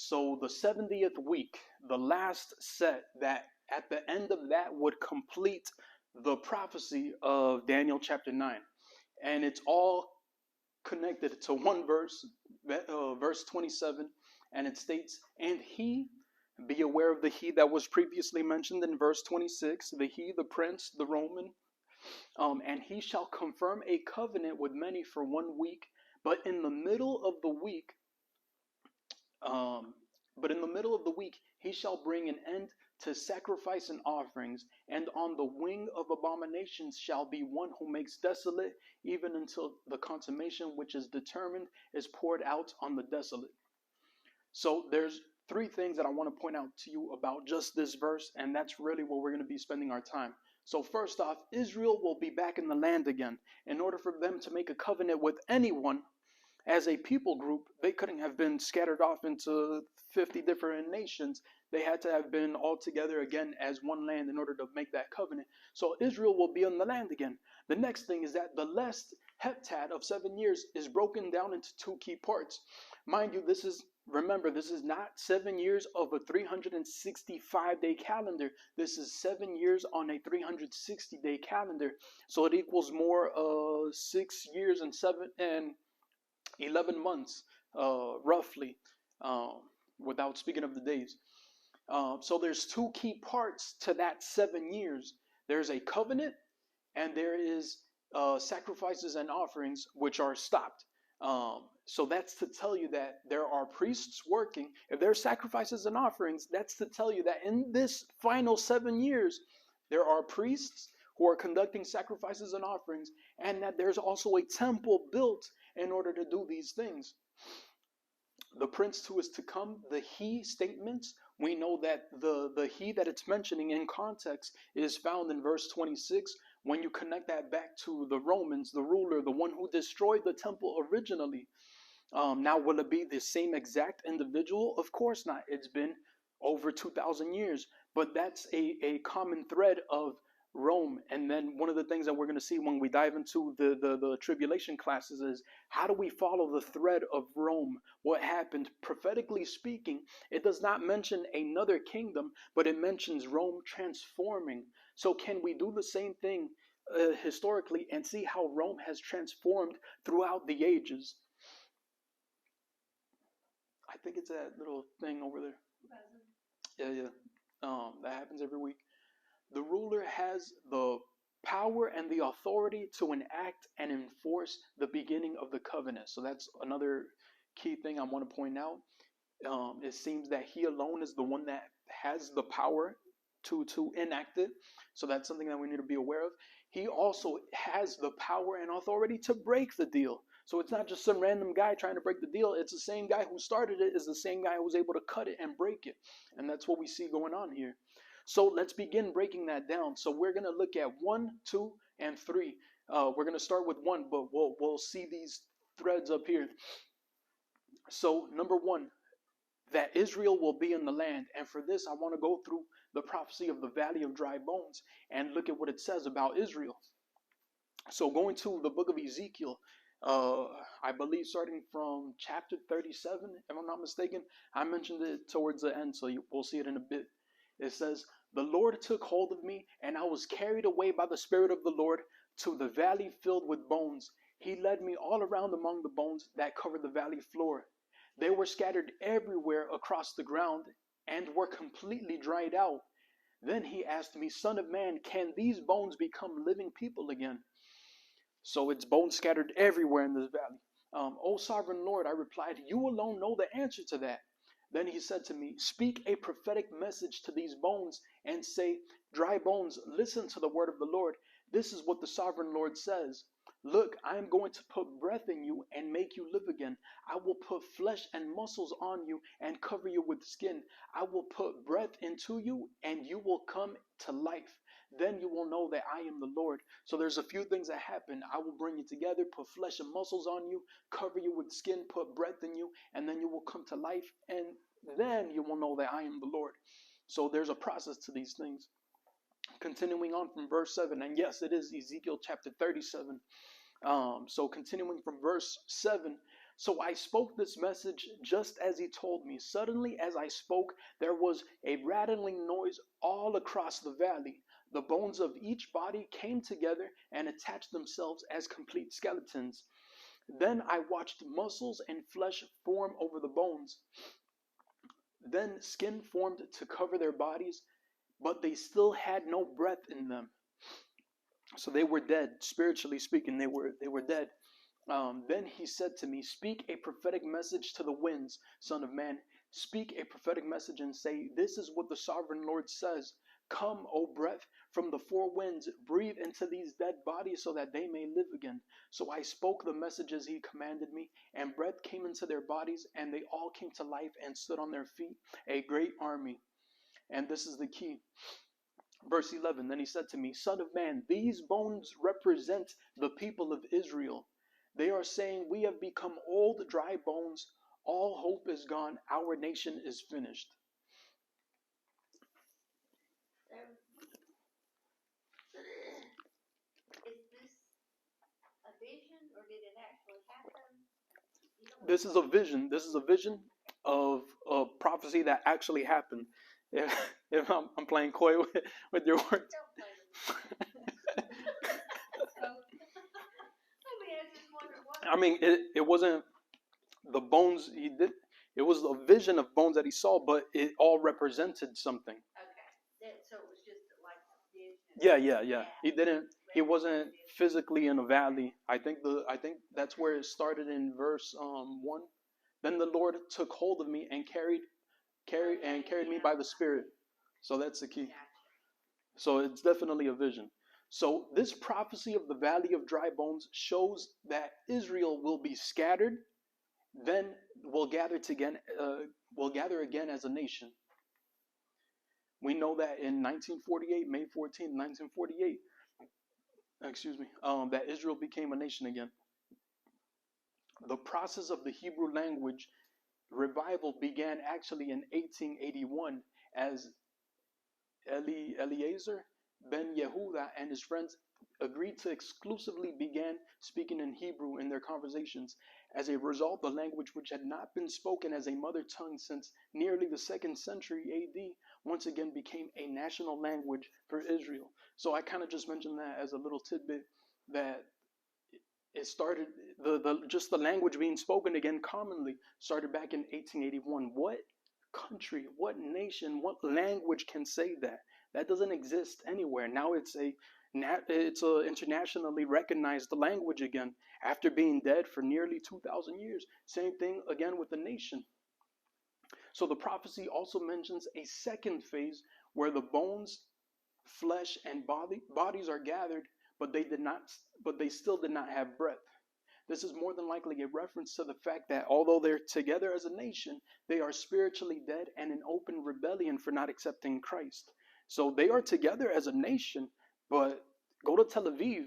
So the 70th week, the last set, that at the end of that would complete the prophecy of Daniel chapter 9. And it's all connected to one verse, verse 27, and it states, and he, be aware of the he that was previously mentioned in verse 26, the he, the prince, the Roman, and he shall confirm a covenant with many for 1 week, but in the middle of the week, he shall bring an end to sacrifice and offerings, and on the wing of abominations shall be one who makes desolate, even until the consummation which is determined is poured out on the desolate. So there's 3 things that I want to point out to you about just this verse, and that's really where we're going to be spending our time. So first off, Israel will be back in the land again. In order for them to make a covenant with anyone, as a people group, they couldn't have been scattered off into 50 different nations. They had to have been all together again as one land in order to make that covenant. So Israel will be in the land again. The next thing is that the last heptad of 7 years is broken down into 2 key parts. Mind you, remember, this is not 7 years of a 365-day calendar. This is 7 years on a 360-day calendar. So it equals more 6 years and 11 months, roughly, without speaking of the days. So there's 2 key parts to that 7 years. There's a covenant, and there is sacrifices and offerings, which are stopped. So that's to tell you that there are priests working. If there are sacrifices and offerings, that's to tell you that in this final 7 years, there are priests who are conducting sacrifices and offerings, and that there's also a temple built in order to do these things. The prince who is to come, the he statements, we know that the he that it's mentioning in context is found in verse 26. When you connect that back to the Romans, the ruler, the one who destroyed the temple originally. Now, will it be the same exact individual? Of course not. It's been over 2,000 years. But that's a common thread of Rome. And then one of the things that we're going to see when we dive into the tribulation classes is, how do we follow the thread of Rome? What happened? Prophetically speaking, it does not mention another kingdom, but it mentions Rome transforming. So can we do the same thing historically and see how Rome has transformed throughout the ages? I think it's that little thing over there. Yeah. That happens every week. The ruler has the power and the authority to enact and enforce the beginning of the covenant. So that's another key thing I want to point out. It seems that he alone is the one that has the power to enact it. So that's something that we need to be aware of. He also has the power and authority to break the deal. So it's not just some random guy trying to break the deal. It's the same guy who started it is the same guy who was able to cut it and break it. And that's what we see going on here. So let's begin breaking that down. So we're going to look at 1, 2, and 3. We're going to start with 1, but we'll see these threads up here. So number 1, that Israel will be in the land. And for this, I want to go through the prophecy of the valley of dry bones and look at what it says about Israel. So going to the book of Ezekiel, I believe starting from chapter 37, if I'm not mistaken. I mentioned it towards the end, so we'll see it in a bit. It says, the Lord took hold of me, and I was carried away by the Spirit of the Lord to the valley filled with bones. He led me all around among the bones that covered the valley floor. They were scattered everywhere across the ground and were completely dried out. Then he asked me, Son of man, can these bones become living people again? So it's bones scattered everywhere in this valley. O sovereign Lord, I replied, you alone know the answer to that. Then he said to me, speak a prophetic message to these bones and say, dry bones, listen to the word of the Lord. This is what the sovereign Lord says. Look, I am going to put breath in you and make you live again. I will put flesh and muscles on you and cover you with skin. I will put breath into you and you will come to life. Then you will know that I am the Lord. So there's a few things that happen. I will bring you together, put flesh and muscles on you, cover you with skin, put breath in you, and then you will come to life. And then you will know that I am the Lord. So there's a process to these things. Continuing on from verse 7, and yes, it is Ezekiel chapter 37. So continuing from verse 7, So I spoke this message just as he told me. Suddenly, as I spoke, there was a rattling noise all across the valley. The bones of each body came together and attached themselves as complete skeletons. Then I watched muscles and flesh form over the bones. Then skin formed to cover their bodies, but they still had no breath in them. So they were dead, spiritually speaking. They were dead. Then he said to me, "Speak a prophetic message to the winds, Son of Man. Speak a prophetic message and say, this is what the sovereign Lord says. Come, O breath, from the four winds, breathe into these dead bodies so that they may live again." So I spoke the message as he commanded me, and breath came into their bodies, and they all came to life and stood on their feet, a great army. And this is the key. Verse 11, then he said to me, "Son of man, these bones represent the people of Israel. They are saying, we have become old, dry bones. All hope is gone. Our nation is finished." Is this a vision or did it actually happen? This is a vision. This is a vision of a prophecy that actually happened. If I'm playing coy with your words. Don't play with me. I just wonder what. I mean, it wasn't the bones he did. It was a vision of bones that he saw, but it all represented something. Okay. So it was just like a vision. Yeah. He wasn't physically in a valley. I think that's where it started in verse 1. Then the Lord took hold of me and carried me by the Spirit. So that's the key. So it's definitely a vision. So this prophecy of the valley of dry bones shows that Israel will be scattered, then will gather again as a nation. We know that in 1948, May 14, 1948, that Israel became a nation again. The process of the Hebrew language revival began actually in 1881 as Eliezer ben Yehuda and his friends agreed to exclusively begin speaking in Hebrew in their conversations. As a result, the language, which had not been spoken as a mother tongue since nearly the 2nd century AD, once again became a national language for Israel. So I kind of just mentioned that as a little tidbit, that it started, the language being spoken again commonly started back in 1881. What country, what nation, what language can say that? That doesn't exist anywhere. Now it's a internationally recognized language again after being dead for nearly 2,000 years. Same thing again with the nation. So the prophecy also mentions a second phase where the bones, flesh, and bodies are gathered, but they still did not have breath. This is more than likely a reference to the fact that although they're together as a nation, they are spiritually dead and in open rebellion for not accepting Christ. So they are together as a nation, but go to Tel Aviv.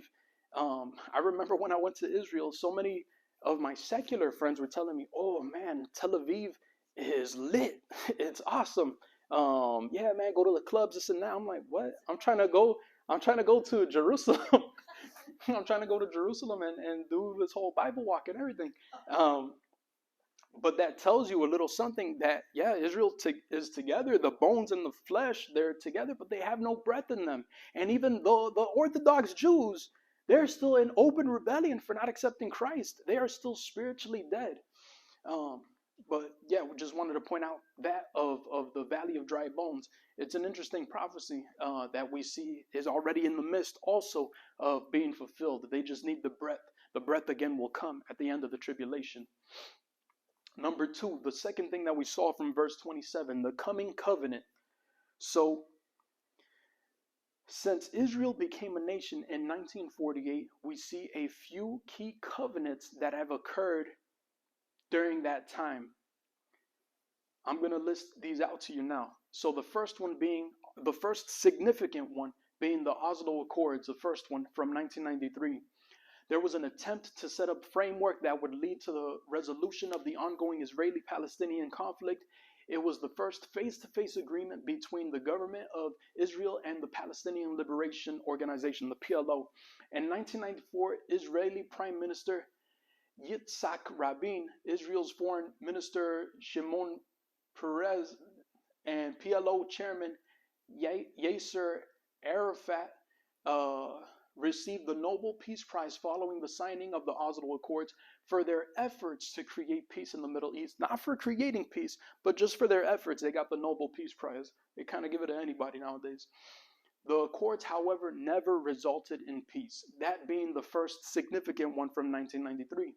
I remember when I went to Israel, so many of my secular friends were telling me, "Oh man, Tel Aviv is lit. It's awesome. Yeah, man, go to the clubs, this and that." I'm like, "What? I'm trying to go to Jerusalem." I'm trying to go to Jerusalem and do this whole Bible walk and everything. But that tells you a little something that, yeah, Israel is together. The bones and the flesh, they're together, but they have no breath in them. And even though the Orthodox Jews, they're still in open rebellion for not accepting Christ. They are still spiritually dead. But yeah, we just wanted to point out that of the valley of dry bones. It's an interesting prophecy that we see is already in the midst also of being fulfilled. They just need the breath. The breath again will come at the end of the tribulation. Number 2, the second thing that we saw from verse 27, the coming covenant. So since Israel became a nation in 1948, we see a few key covenants that have occurred during that time. I'm going to list these out to you now. So the first significant one being the Oslo Accords, the first one from 1993. There was an attempt to set up framework that would lead to the resolution of the ongoing Israeli-Palestinian conflict. It was the first face-to-face agreement between the government of Israel and the Palestinian Liberation Organization, the PLO. In 1994, Israeli Prime Minister Yitzhak Rabin, Israel's foreign minister Shimon Peres, and PLO chairman Yasser Arafat received the Nobel Peace Prize following the signing of the Oslo Accords for their efforts to create peace in the Middle East. Not for creating peace, but just for their efforts. They got the Nobel Peace Prize. They kind of give it to anybody nowadays. The Accords, however, never resulted in peace, that being the first significant one from 1993.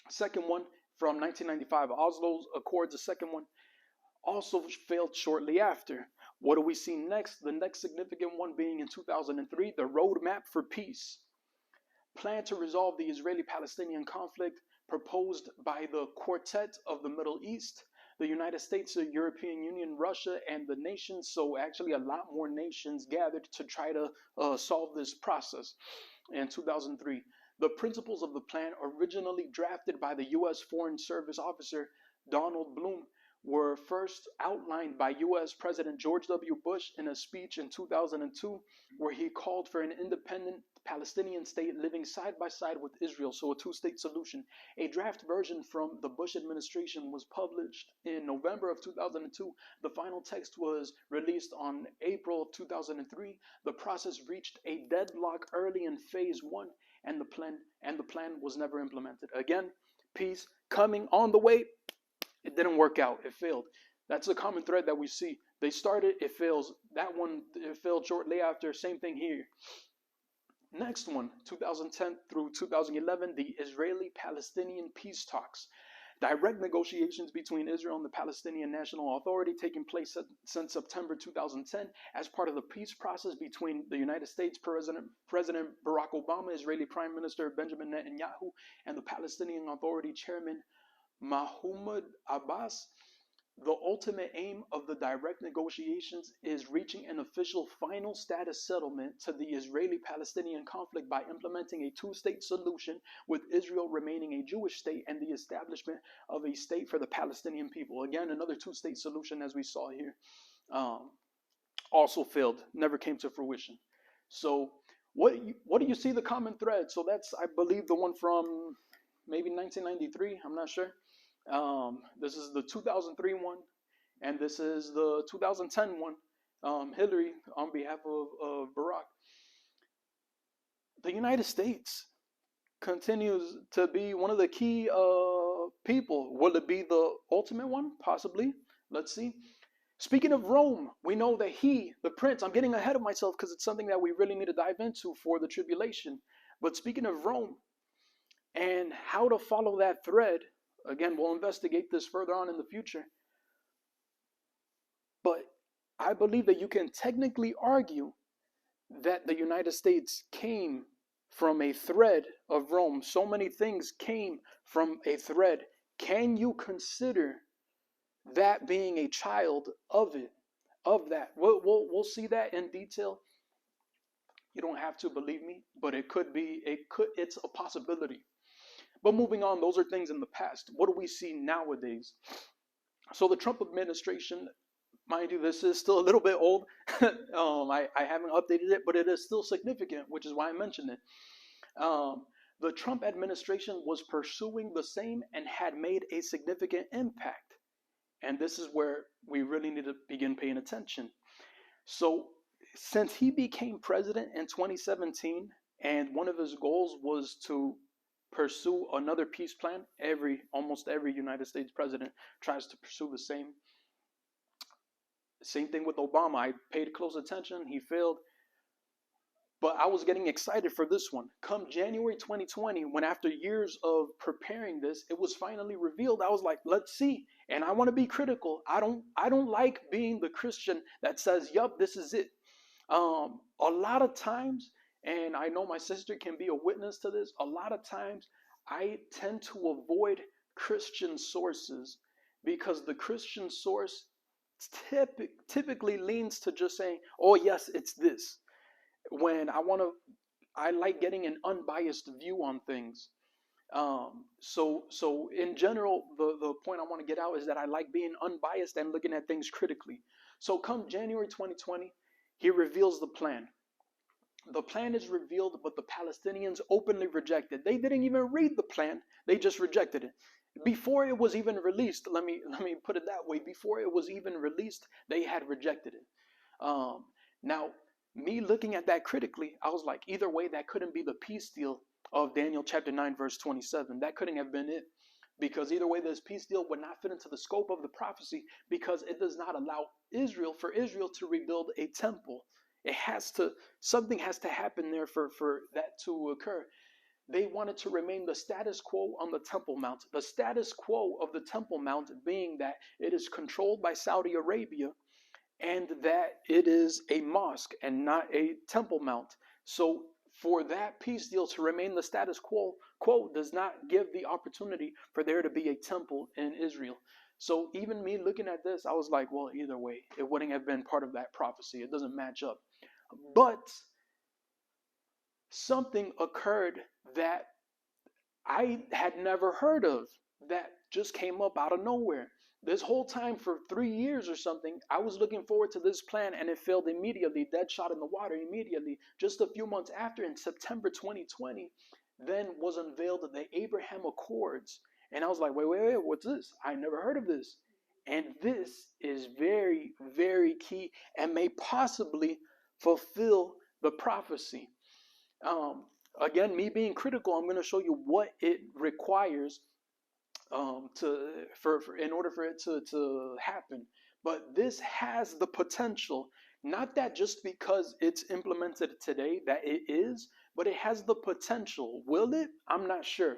Second one from 1995, Oslo's Accords, the second one, also failed shortly after. What do we see next? The next significant one being in 2003, the Roadmap for Peace. Plan to resolve the Israeli-Palestinian conflict proposed by the Quartet of the Middle East, the United States, the European Union, Russia, and the nations. So actually a lot more nations gathered to try to solve this process in 2003. The principles of the plan, originally drafted by the U.S. Foreign Service officer Donald Bloom, were first outlined by U.S. President George W. Bush in a speech in 2002, where he called for an independent Palestinian state living side by side with Israel, so a two-state solution. A draft version from the Bush administration was published in November of 2002. The final text was released on April of 2003. The process reached a deadlock early in phase one, and the plan was never implemented. Again, peace coming on the way. It didn't work out. It failed. That's a common thread that we see. They started, it fails. That one, it failed shortly after. Same thing here. Next one, 2010 through 2011, the Israeli-Palestinian peace talks. Direct negotiations between Israel and the Palestinian National Authority taking place since September 2010 as part of the peace process between the United States President Barack Obama, Israeli Prime Minister Benjamin Netanyahu, and the Palestinian Authority Chairman Mahmoud Abbas. The ultimate aim of the direct negotiations is reaching an official final status settlement to the Israeli-Palestinian conflict by implementing a two-state solution, with Israel remaining a Jewish state and the establishment of a state for the Palestinian people. Again, another two-state solution, as we saw here, also failed, never came to fruition. So what do you see the common thread? So that's, I believe, the one from maybe 1993, I'm not sure. This is the 2003 one, and this is the 2010 one. Hillary on behalf of Barack. The United States continues to be one of the key people. Will it be the ultimate one? Possibly. Let's see. Speaking of Rome, we know that the prince, I'm getting ahead of myself because it's something that we really need to dive into for the tribulation. But speaking of Rome and how to follow that thread, again, we'll investigate this further on in the future. But I believe that you can technically argue that the United States came from a thread of Rome. So many things came from a thread. Can you consider that being a child of it, of that? We'll see that in detail. You don't have to believe me, but it could be, it's a possibility. But moving on, those are things in the past. What do we see nowadays? So the Trump administration, mind you, this is still a little bit old. I haven't updated it, but it is still significant, which is why I mentioned it. The Trump administration was pursuing the same and had made a significant impact. And this is where we really need to begin paying attention. So since he became president in 2017, and one of his goals was to pursue another peace plan, almost every United States president tries to pursue the same. Same thing with Obama. I paid close attention. He failed. But I was getting excited for this one. Come January 2020, when after years of preparing this, it was finally revealed, I was like, let's see. And I want to be critical. I don't like being the Christian that says, yup, this is it. A lot of times, and I know my sister can be a witness to this, a lot of times I tend to avoid Christian sources because the Christian source typically leans to just saying, oh yes, it's this. When I like getting an unbiased view on things. So in general, the point I want to get out is that I like being unbiased and looking at things critically. So come January 2020, he reveals the plan. the plan is revealed, but the Palestinians openly reject it. They didn't even read the plan. They just rejected it. Before it was even released, let me put it that way. Before it was even released, they had rejected it. Now, me looking at that critically, I was like, either way, that couldn't be the peace deal of Daniel chapter 9, verse 27. That couldn't have been it. Because either way, this peace deal would not fit into the scope of the prophecy, because it does not allow for Israel to rebuild a temple. Something has to happen there for that to occur. They wanted to remain the status quo on the Temple Mount. The status quo of the Temple Mount being that it is controlled by Saudi Arabia, and that it is a mosque and not a Temple Mount. So for that peace deal to remain the status quo does not give the opportunity for there to be a temple in Israel. So even me looking at this, I was like, well, either way, it wouldn't have been part of that prophecy. It doesn't match up. But something occurred that I had never heard of, that just came up out of nowhere. This whole time for 3 years or something, I was looking forward to this plan, and it failed immediately, dead shot in the water immediately. Just a few months after, in September 2020, then was unveiled the Abraham Accords. And I was like, wait, what's this? I never heard of this. And this is very, very key and may possibly fulfill the prophecy. Again, me being critical, I'm going to show you what it requires in order for it to happen. But this has the potential, not that just because it's implemented today that it is, but it has the potential. Will it? I'm not sure,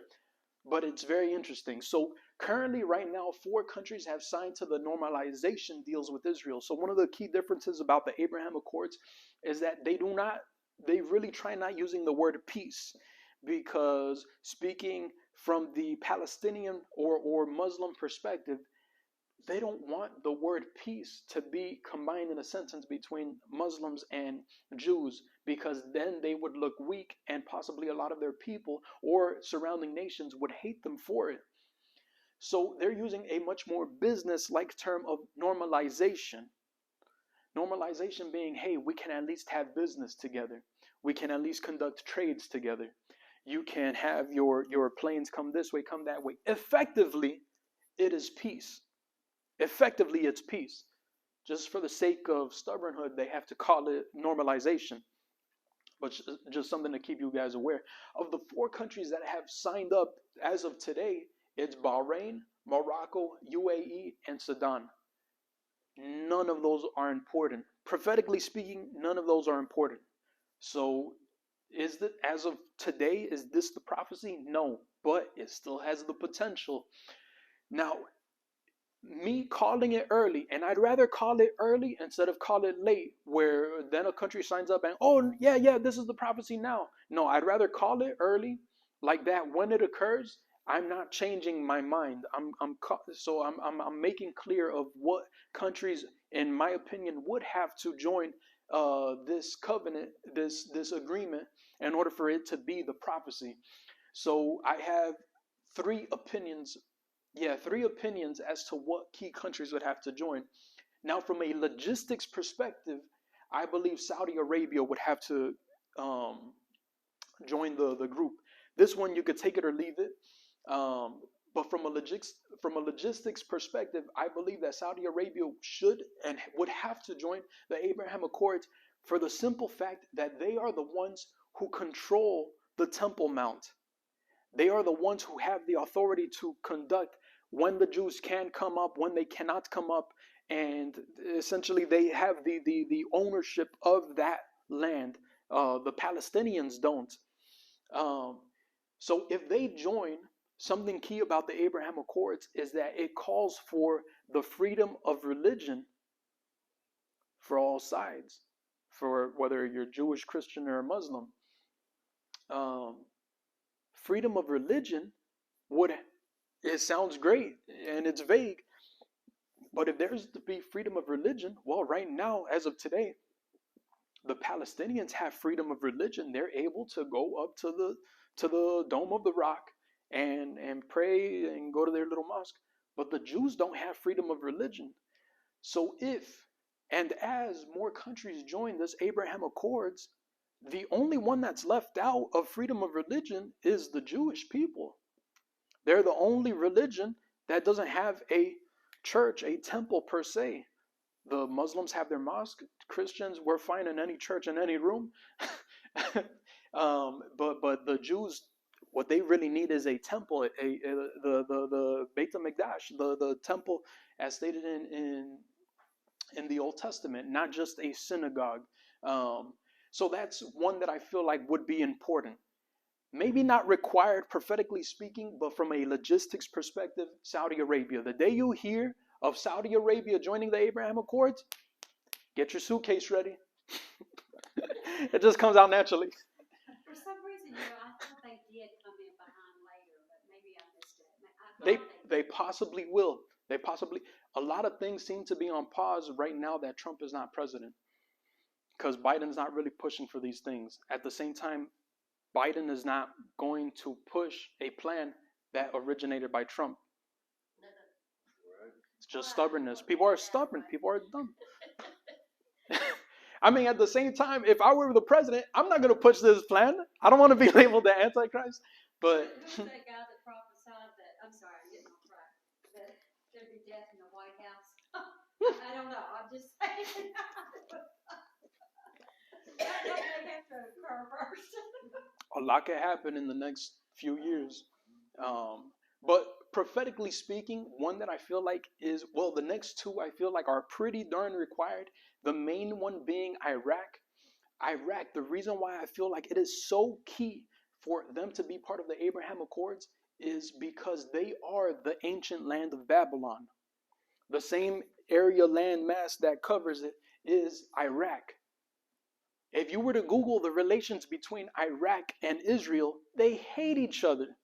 but it's very interesting. So currently, right now, 4 countries have signed to the normalization deals with Israel. So one of the key differences about the Abraham Accords is that they really try not using the word peace, because speaking from the Palestinian or Muslim perspective, they don't want the word peace to be combined in a sentence between Muslims and Jews, because then they would look weak, and possibly a lot of their people or surrounding nations would hate them for it. So they're using a much more business-like term of normalization. Normalization being, hey, we can at least have business together. We can at least conduct trades together. You can have your planes come this way, come that way. Effectively, it is peace. Effectively, it's peace. Just for the sake of stubbornhood, they have to call it normalization. But just something to keep you guys aware. Of the 4 countries that have signed up as of today, it's Bahrain, Morocco, UAE, and Sudan. None of those are important. Prophetically speaking, none of those are important. So as of today, is this the prophecy? No, but it still has the potential. Now, me calling it early, and I'd rather call it early instead of call it late, where then a country signs up and, oh, yeah, this is the prophecy now. No, I'd rather call it early, like that. When it occurs, I'm not changing my mind. I'm making clear of what countries, in my opinion, would have to join this covenant, this agreement, in order for it to be the prophecy. So I have 3 opinions. 3 opinions as to what key countries would have to join. Now, from a logistics perspective, I believe Saudi Arabia would have to join the group. This one, you could take it or leave it. But from a logistics perspective, I believe that Saudi Arabia should and would have to join the Abraham Accords, for the simple fact that they are the ones who control the Temple Mount. They are the ones who have the authority to conduct when the Jews can come up, when they cannot come up, and essentially they have the ownership of that land. The Palestinians don't. So if they join, something key about the Abraham Accords is that it calls for the freedom of religion for all sides, for whether you're Jewish, Christian, or Muslim. Freedom of religion it sounds great and it's vague, but if there's to be freedom of religion, well, right now, as of today, the Palestinians have freedom of religion. They're able to go up to the Dome of the Rock and pray and go to their little mosque, but the Jews don't have freedom of religion. So if and as more countries join this Abraham Accords, The only one that's left out of freedom of religion is the Jewish people. They're the only religion that doesn't have a church, a temple per se. The Muslims have their mosque. Christians, we're fine in any church, in any room. But the Jews, what they really need is a temple, the Beit HaMikdash, the temple as stated in the Old Testament, not just a synagogue. So that's one that I feel like would be important. Maybe not required prophetically speaking, but from a logistics perspective, Saudi Arabia. The day you hear of Saudi Arabia joining the Abraham Accords, get your suitcase ready. It just comes out naturally. For some reason, I thought they did come in behind later, but maybe I missed it. They possibly will. A lot of things seem to be on pause right now that Trump is not president, because Biden's not really pushing for these things. At the same time, Biden is not going to push a plan that originated by Trump. It's just stubbornness. People are stubborn. People are dumb. I mean, at the same time, if I were the president, I'm not going to push this plan. I don't want to be labeled the Antichrist. But who's that guy that prophesied that? I'm sorry, I'm getting off track. That there'd be death in the White House. I don't know. I'm just saying. That may have to occur first. A lot can happen in the next few years. But prophetically speaking, one that I feel like is, well, the next two I feel like are pretty darn required. The main one being Iraq. Iraq, the reason why I feel like it is so key for them to be part of the Abraham Accords is because they are the ancient land of Babylon. The same area land mass that covers it is Iraq. If you were to Google the relations between Iraq and Israel, they hate each other.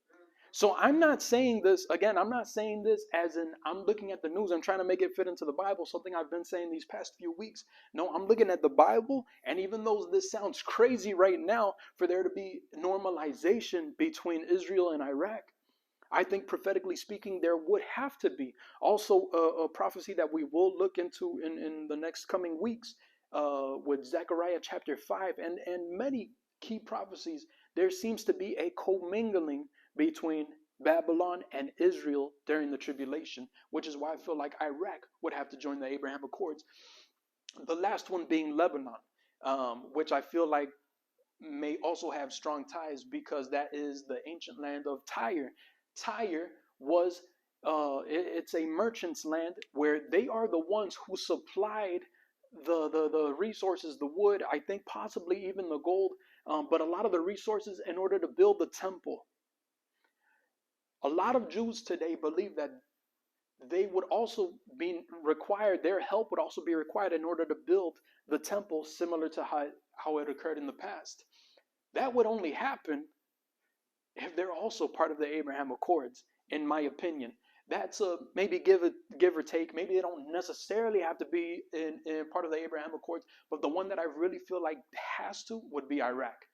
So I'm not saying this, again, I'm not saying this as in I'm looking at the news and trying to make it fit into the Bible, something I've been saying these past few weeks. No, I'm looking at the Bible, and even though this sounds crazy right now for there to be normalization between Israel and Iraq, I think prophetically speaking, there would have to be. Also, a prophecy that we will look into in the next coming weeks with Zechariah chapter 5 and many key prophecies, there seems to be a commingling between Babylon and Israel during the tribulation, which is why I feel like Iraq would have to join the Abraham Accords. The last one being Lebanon, which I feel like may also have strong ties because that is the ancient land of Tyre. Tyre was, it's a merchant's land where they are the ones who supplied the resources, the wood, I think possibly even the gold, but a lot of the resources in order to build the temple. A lot of Jews today believe that they would also be required, their help would also be required in order to build the temple similar to how it occurred in the past. That would only happen if they're also part of the Abraham Accords, in my opinion. That's maybe give or take. Maybe they don't necessarily have to be in part of the Abraham Accords, but the one that I really feel like has to would be Iraq.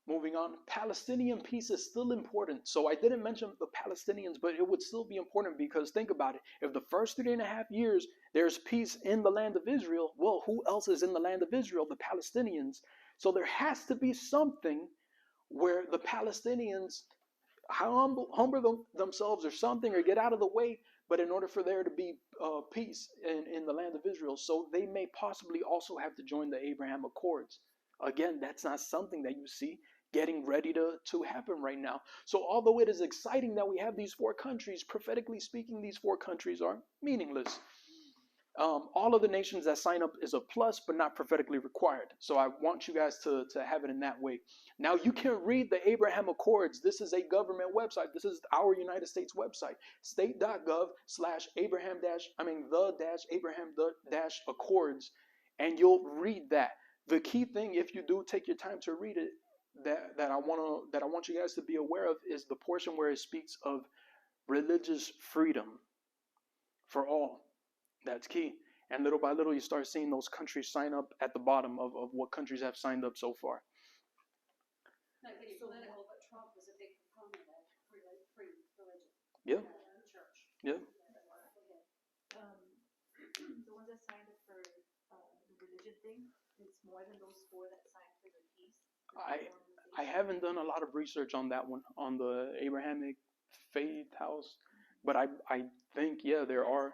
Moving on, Palestinian peace is still important. So I didn't mention the Palestinians, but it would still be important because think about it. If the first 3.5 years there's peace in the land of Israel, well, who else is in the land of Israel? The Palestinians. So there has to be something where the Palestinians humble themselves or something or get out of the way, but in order for there to be peace in the land of Israel. So they may possibly also have to join the Abraham Accords. Again, that's not something that you see getting ready to happen right now. So although it is exciting that we have these 4 countries, prophetically speaking, these 4 countries are meaningless. All of the nations that sign up is a plus, but not prophetically required. So I want you guys to have it in that way. Now you can read the Abraham Accords. This is a government website. This is our United States website, state.gov/Abraham-Accords, and you'll read that. The key thing, if you do take your time to read it, that I want you guys to be aware of is the portion where it speaks of religious freedom for all. That's key. And little by little, you start seeing those countries sign up at the bottom of what countries have signed up so far. Not getting political, but Trump was a big proponent of free religion. Yeah. Church. Yeah. The ones that signed up for the religion thing, it's more than those four that signed for the peace? I haven't done a lot of research on that one, on the Abrahamic faith house, but I think, yeah, there are.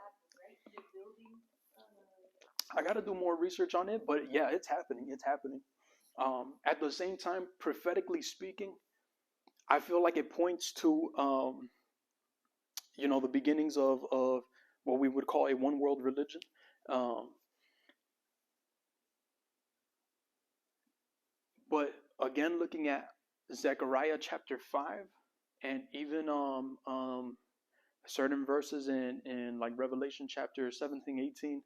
I got to do more research on it, but yeah, it's happening. It's happening. At the same time, prophetically speaking, I feel like it points to, the beginnings of what we would call a one world religion. Um, but again, looking at Zechariah chapter 5, and even certain verses in like Revelation chapter 17, 18,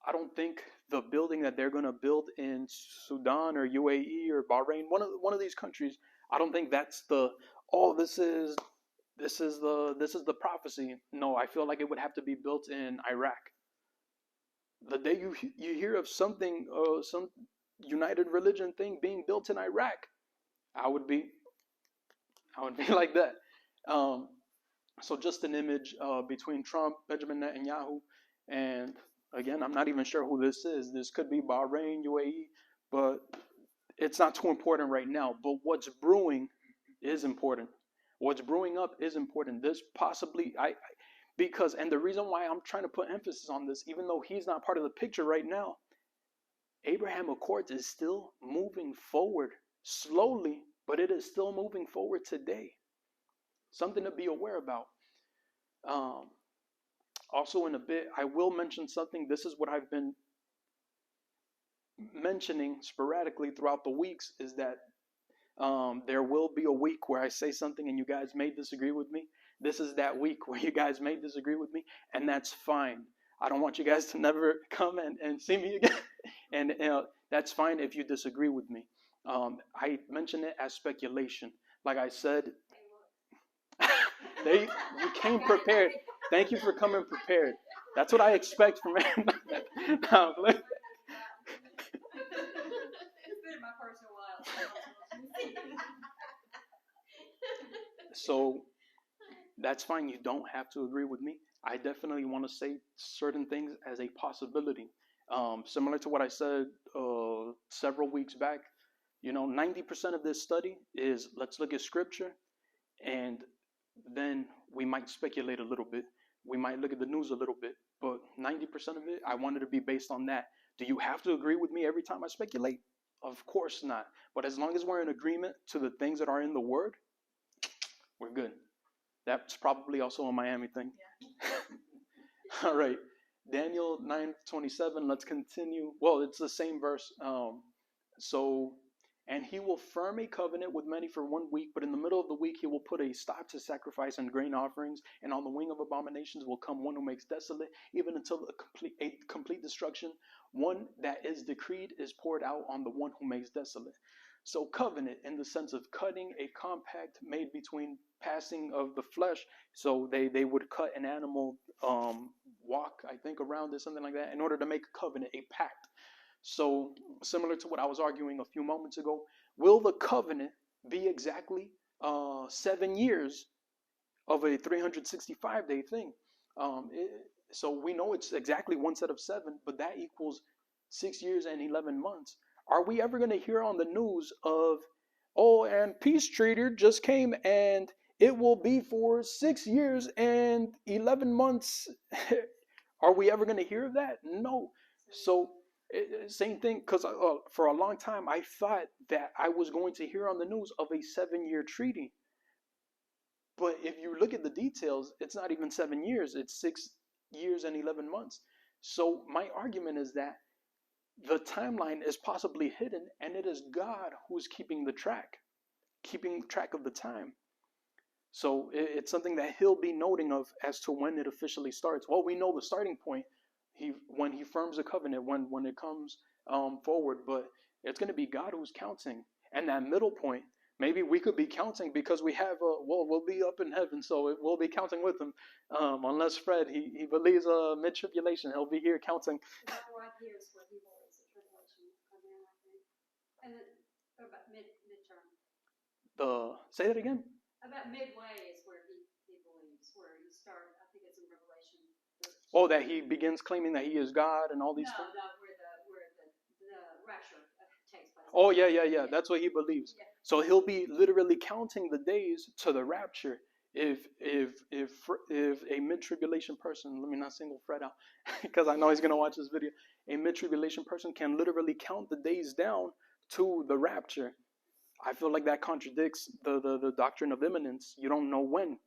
I don't think the building that they're going to build in Sudan or UAE or Bahrain, one of these countries, I don't think that's this is the prophecy. No, I feel like it would have to be built in Iraq. The day you hear of something, some united religion thing being built in Iraq, I would be like that. So just an image between Trump, Benjamin Netanyahu, and again, I'm not even sure who this is. This could be Bahrain, UAE, but it's not too important right now. But what's brewing is important. What's brewing up is important. This possibly, because, and the reason why I'm trying to put emphasis on this, even though he's not part of the picture right now, Abraham Accords is still moving forward slowly, but it is still moving forward today. Something to be aware about. Also, in a bit, I will mention something. This is what I've been mentioning sporadically throughout the weeks, is that there will be a week where I say something and you guys may disagree with me. This is that week where you guys may disagree with me, and that's fine. I don't want you guys to never come and see me again. And that's fine if you disagree with me. I mention it as speculation. Like I said, you came prepared. Thank you for coming prepared. That's what I expect from everybody. No, It's been in my personal life. so that's fine. You don't have to agree with me. I definitely want to say certain things as a possibility. Similar to what I said several weeks back, 90% of this study is let's look at scripture, and then we might speculate a little bit. We might look at the news a little bit, but 90% of it, I wanted to be based on that. Do you have to agree with me every time I speculate? Of course not. But as long as we're in agreement to the things that are in the Word, we're good. That's probably also a Miami thing. Yeah. All right. Daniel 9:27. Let's continue. Well, it's the same verse. And he will firm a covenant with many for 1 week, but in the middle of the week he will put a stop to sacrifice and grain offerings, and on the wing of abominations will come one who makes desolate, even until a complete destruction. One that is decreed is poured out on the one who makes desolate. So covenant in the sense of cutting a compact made between passing of the flesh. So they would cut an animal, walk, I think, around it, something like that, in order to make a covenant, a pact. So similar to what I was arguing a few moments ago, will the covenant be exactly 7 years of a 365-day thing? So we know it's exactly one set of 7, but that equals 6 years and 11 months. Are we ever going to hear on the news of, and peace treaty just came and it will be for 6 years and 11 months? Are we ever going to hear of that? No. So same thing, because for a long time I thought that I was going to hear on the news of a 7-year treaty. But if you look at the details, it's not even 7 years. It's 6 years and 11 months. So my argument is that the timeline is possibly hidden, and it is God who's keeping track of the time. So it's something that he'll be noting of as to when it officially starts. Well, we know the starting point. When he firms a covenant, when it comes forward, but it's going to be God who's counting. And that middle point, maybe we could be counting because we have we'll be up in heaven, so we'll be counting with him. Unless Fred, he believes mid-tribulation, he'll be here counting. Right here is where he believes the tribulation will come in, I think. And then about midterm. Say that again? About midway is where he believes, where you start, I think it's in Revelation. Oh, that he begins claiming that he is God and all these things? No, where rapture takes place. Oh, yeah. That's what he believes. Yeah. So he'll be literally counting the days to the rapture. If a mid-tribulation person, let me not single Fred out, because I know he's gonna watch this video. A mid-tribulation person can literally count the days down to the rapture. I feel like that contradicts the doctrine of imminence. You don't know when.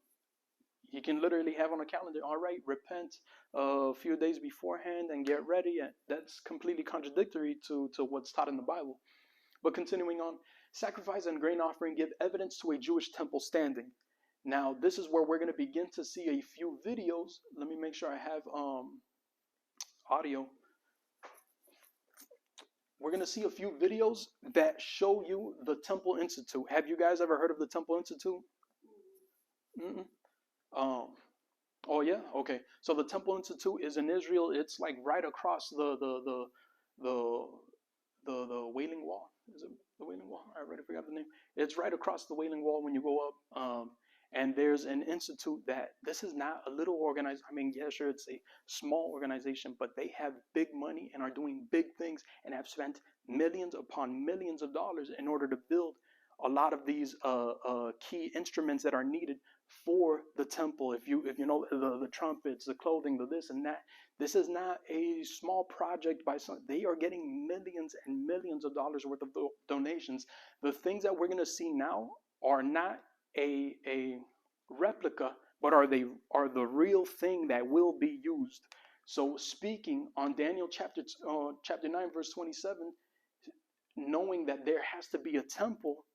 You can literally have on a calendar, all right, repent a few days beforehand and get ready. And that's completely contradictory to what's taught in the Bible. But continuing on, sacrifice and grain offering give evidence to a Jewish temple standing. Now, this is where we're going to begin to see a few videos. Let me make sure I have audio. We're going to see a few videos that show you the Temple Institute. Have you guys ever heard of the Temple Institute? Mm-mm. Oh yeah, okay. So the Temple Institute is in Israel. It's like right across the Wailing Wall. Is it the Wailing Wall? I already forgot the name. It's right across the Wailing Wall when you go up. And there's an institute that this is not a little organized. I mean, yeah, sure, it's a small organization, but they have big money and are doing big things and have spent millions upon millions of dollars in order to build a lot of these key instruments that are needed for the temple. If you know the trumpets, the clothing, the this and that. This is not a small project by some. They are getting millions and millions of dollars worth of donations. The things that we're going to see now are not a replica, but are the real thing that will be used. So speaking on Daniel chapter 9 verse 27, knowing that there has to be a temple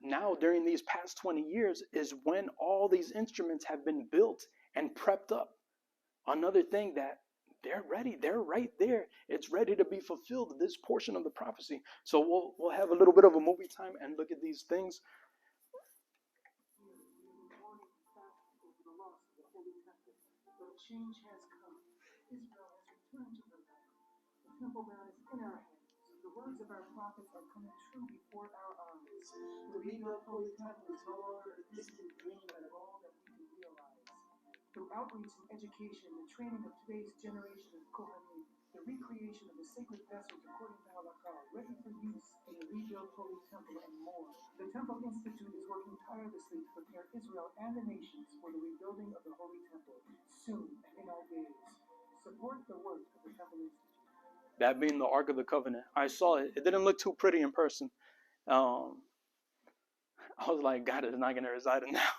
now during these past 20 years is when all these instruments have been built and prepped up. Another thing that they're ready, they're right there. It's ready to be fulfilled, this portion of the prophecy. So we'll have a little bit of a movie time and look at these things. Change has come. Israel has returned to her land. The temple ground is in our hands. The words of our prophets are coming true before our eyes. The rebuilt holy temple is no longer a distant dream, but all that we can realize. Through outreach and education, the training of today's generation of Kohanim, the recreation of the sacred vessels according to halakha, ready for use in the rebuilt holy temple and more. The Temple Institute is working tirelessly to prepare Israel and the nations for the rebuilding of the holy temple, soon and in our days. Support the work of the Temple Institute. That being the Ark of the Covenant. I saw it. It didn't look too pretty in person. I was like, God is not going to reside in that.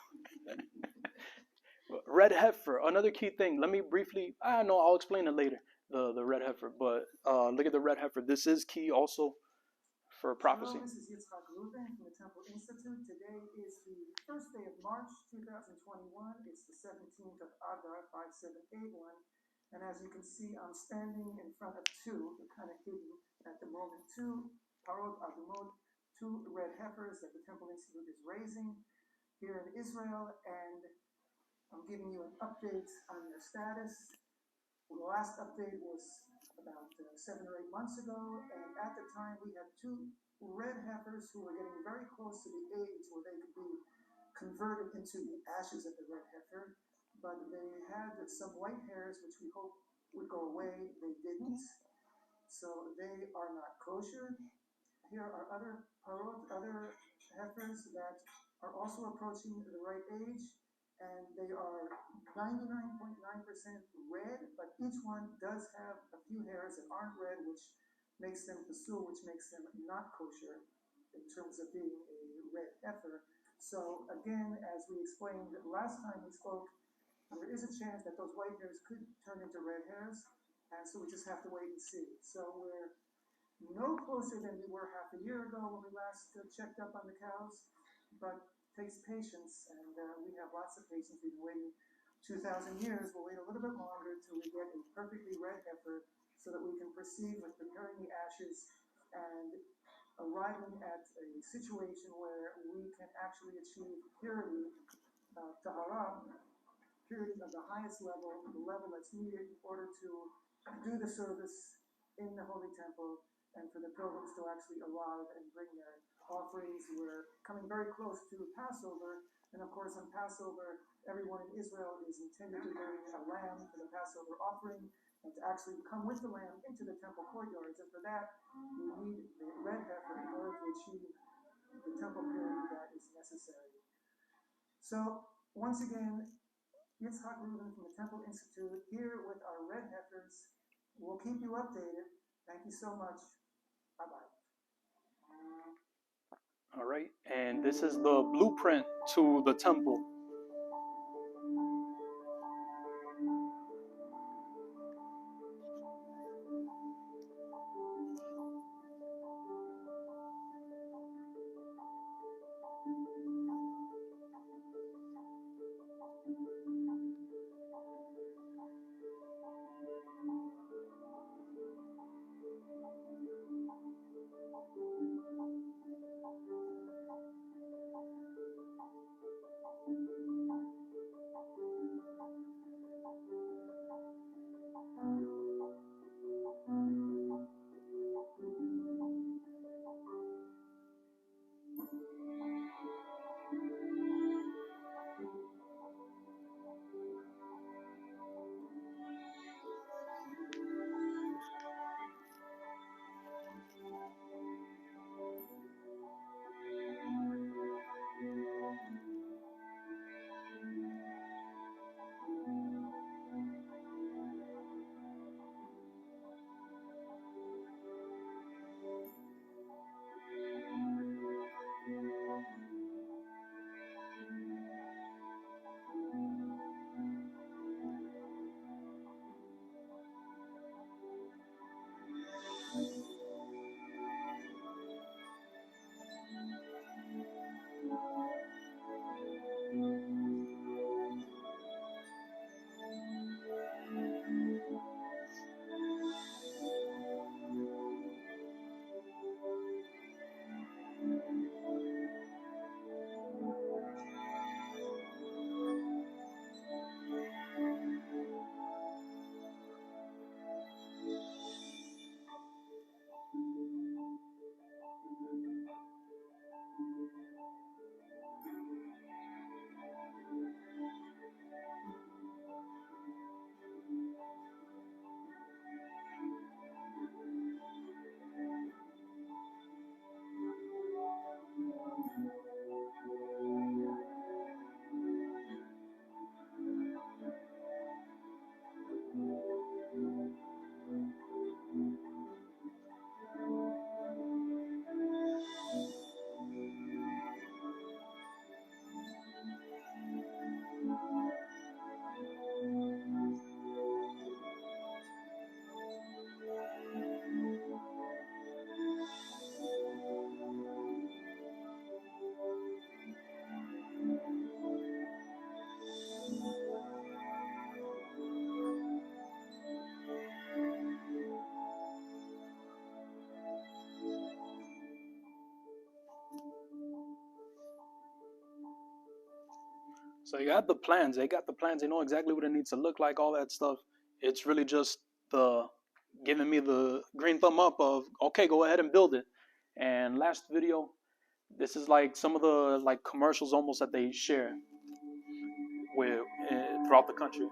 Red heifer, another key thing. Let me briefly, I'll explain it later, the red heifer. But look at the red heifer. This is key also for prophecy. Hello, this is Yitzhak Reuven from the Temple Institute. Today is the first day of March 2021. It's the 17th of Adar 5781. And as you can see, I'm standing in front of two, they're kind of hidden at the moment, two parot adumot, two red heifers that the Temple Institute is raising here in Israel. And I'm giving you an update on their status. The last update was about 7 or 8 months ago, and at the time we had two red heifers who were getting very close to the age where they could be converted into the ashes of the red heifer, but they had some white hairs which we hoped would go away. They didn't, so they are not kosher. Here are other parot, other heifers that are also approaching the right age, and they are 99.9% red, but each one does have a few hairs that aren't red, which makes them pasul, which makes them not kosher in terms of being a red heifer. So again, as we explained last time we spoke, there is a chance that those white hairs could turn into red hairs, and so we just have to wait and see. So we're no closer than we were half a year ago when we last checked up on the cows, but takes patience, and we have lots of patience. We've been waiting 2,000 years. We'll wait a little bit longer till we get a perfectly red heifer so that we can proceed with preparing the ashes and arriving at a situation where we can actually achieve purity, tahara, purity of the highest level, the level that's needed in order to do the service in the Holy Temple and for the pilgrims to actually arrive and bring their offerings. We're coming very close to Passover, and of course on Passover, everyone in Israel is intended to bring a lamb for the Passover offering, and to actually come with the lamb into the temple courtyards. And for that, we need the red heifer in order to achieve the temple purity that is necessary. So, once again, Yitzhak Rubin from the Temple Institute here with our red heifers. We'll keep you updated. Thank you so much. Bye-bye. All right, and this is the blueprint to the temple. So you got the plans. They got the plans. They know exactly what it needs to look like, all that stuff. It's really just the giving me the green thumb up of, okay, go ahead and build it. And last video, this is like some of the like commercials almost that they share with throughout the country.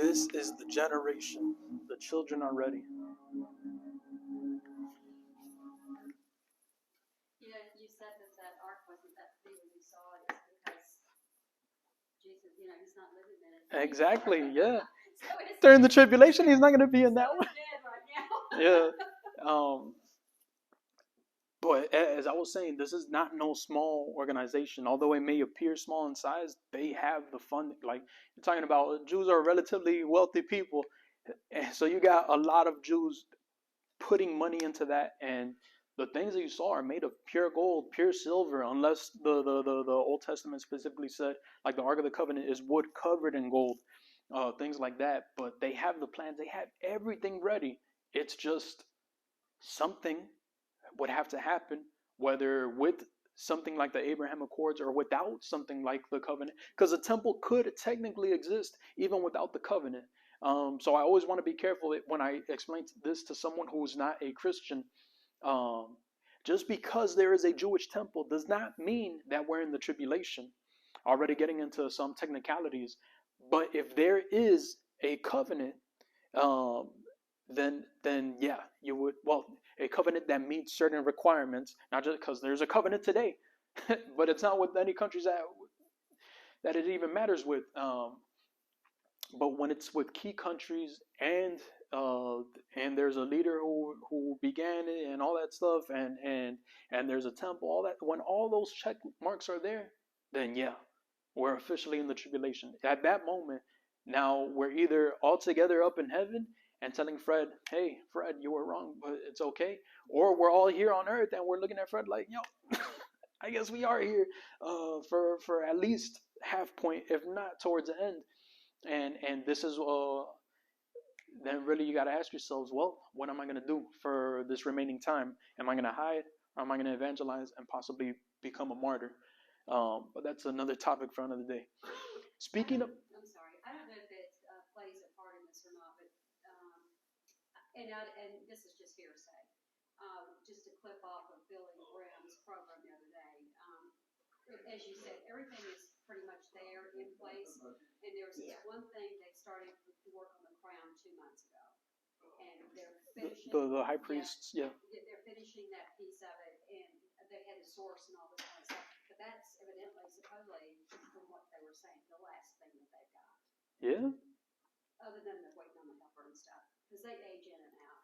This is the generation. The children are ready. You know, you said that ark wasn't that big when you saw it. It's because Jesus, you know, he's not living in it. Exactly, yeah. So it's During the tribulation, he's not going to be in so that one. it's dead right now. Yeah. But as I was saying, this is not no small organization. Although it may appear small in size, they have the funding. Like you're talking about, Jews are relatively wealthy people, and so you got a lot of Jews putting money into that. And the things that you saw are made of pure gold, pure silver, unless the Old Testament specifically said, like the Ark of the Covenant is wood covered in gold, things like that. But they have the plans, they have everything ready. It's just something would have to happen, whether with something like the Abraham Accords or without something like the covenant, because a temple could technically exist even without the covenant. So I always want to be careful when I explain this to someone who's not a Christian. Um, just because there is a Jewish temple does not mean that we're in the tribulation. Already getting into some technicalities, but if there is a covenant, um, then yeah, you would, well, a covenant that meets certain requirements, not just because there's a covenant today, but it's not with any countries that it even matters with. But when it's with key countries and there's a leader who began it and all that stuff, and there's a temple, all that, when all those check marks are there, then yeah, we're officially in the tribulation. At that moment, now we're either all together up in heaven and telling Fred, hey, Fred, you were wrong, but it's okay. Or we're all here on earth and we're looking at Fred like, yo, I guess we are here for at least half point, if not towards the end. And this is then really you got to ask yourselves, well, what am I going to do for this remaining time? Am I going to hide, or am I going to evangelize and possibly become a martyr? But that's another topic for another day. Speaking of, I'm sorry, I don't know if it plays a part in this or not, but and this is just hearsay. Just a clip off of Billy Graham's program the other day. As you said, everything is pretty much there in place, and there's this one thing they started to work on the crown 2 months ago, and they're finishing the high priests, yeah. They're finishing that piece of it, and they had the source and all this kind of stuff. But that's evidently, supposedly, from what they were saying, the last thing that they've got. Yeah. Other than the waiting on the helper and stuff, because they age in and out.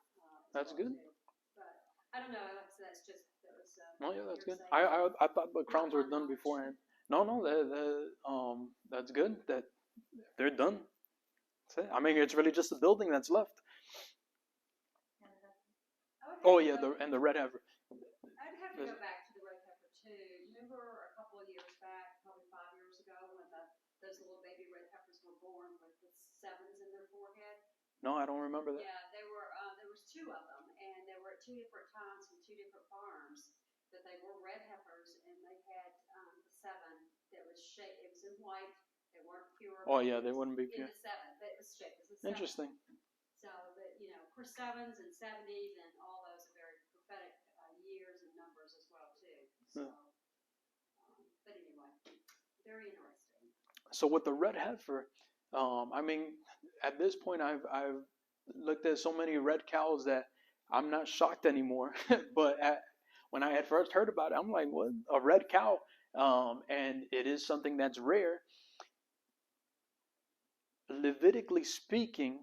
That's good. Too. But I don't know. So that's just that was. Oh yeah, that's good. I thought the crowns were done beforehand. No, that's good that they're done. That's it. I mean, it's really just the building that's left. Oh yeah, the red heifer. I'd have to go back to the red heifer too. Remember a couple of years back, probably 5 years ago, when those little baby red heifers were born with the sevens in their forehead? No, I don't remember that. Yeah, there was 2 of them, and they were at 2 different times from 2 different farms. But they were red heifers, and they had the 7 that was shaped. It was in white. They weren't pure. Oh yeah, they wouldn't be pure. In the 7, but it was shaped as a 7. Interesting. So that, you know, for 7s and 70s and all those are very prophetic years and numbers as well too. So, but anyway, very interesting. So with the red heifer, I mean, at this point, I've looked at so many red cows that I'm not shocked anymore. But when I had first heard about it, I'm like, what? A red cow? And it is something that's rare. Levitically speaking,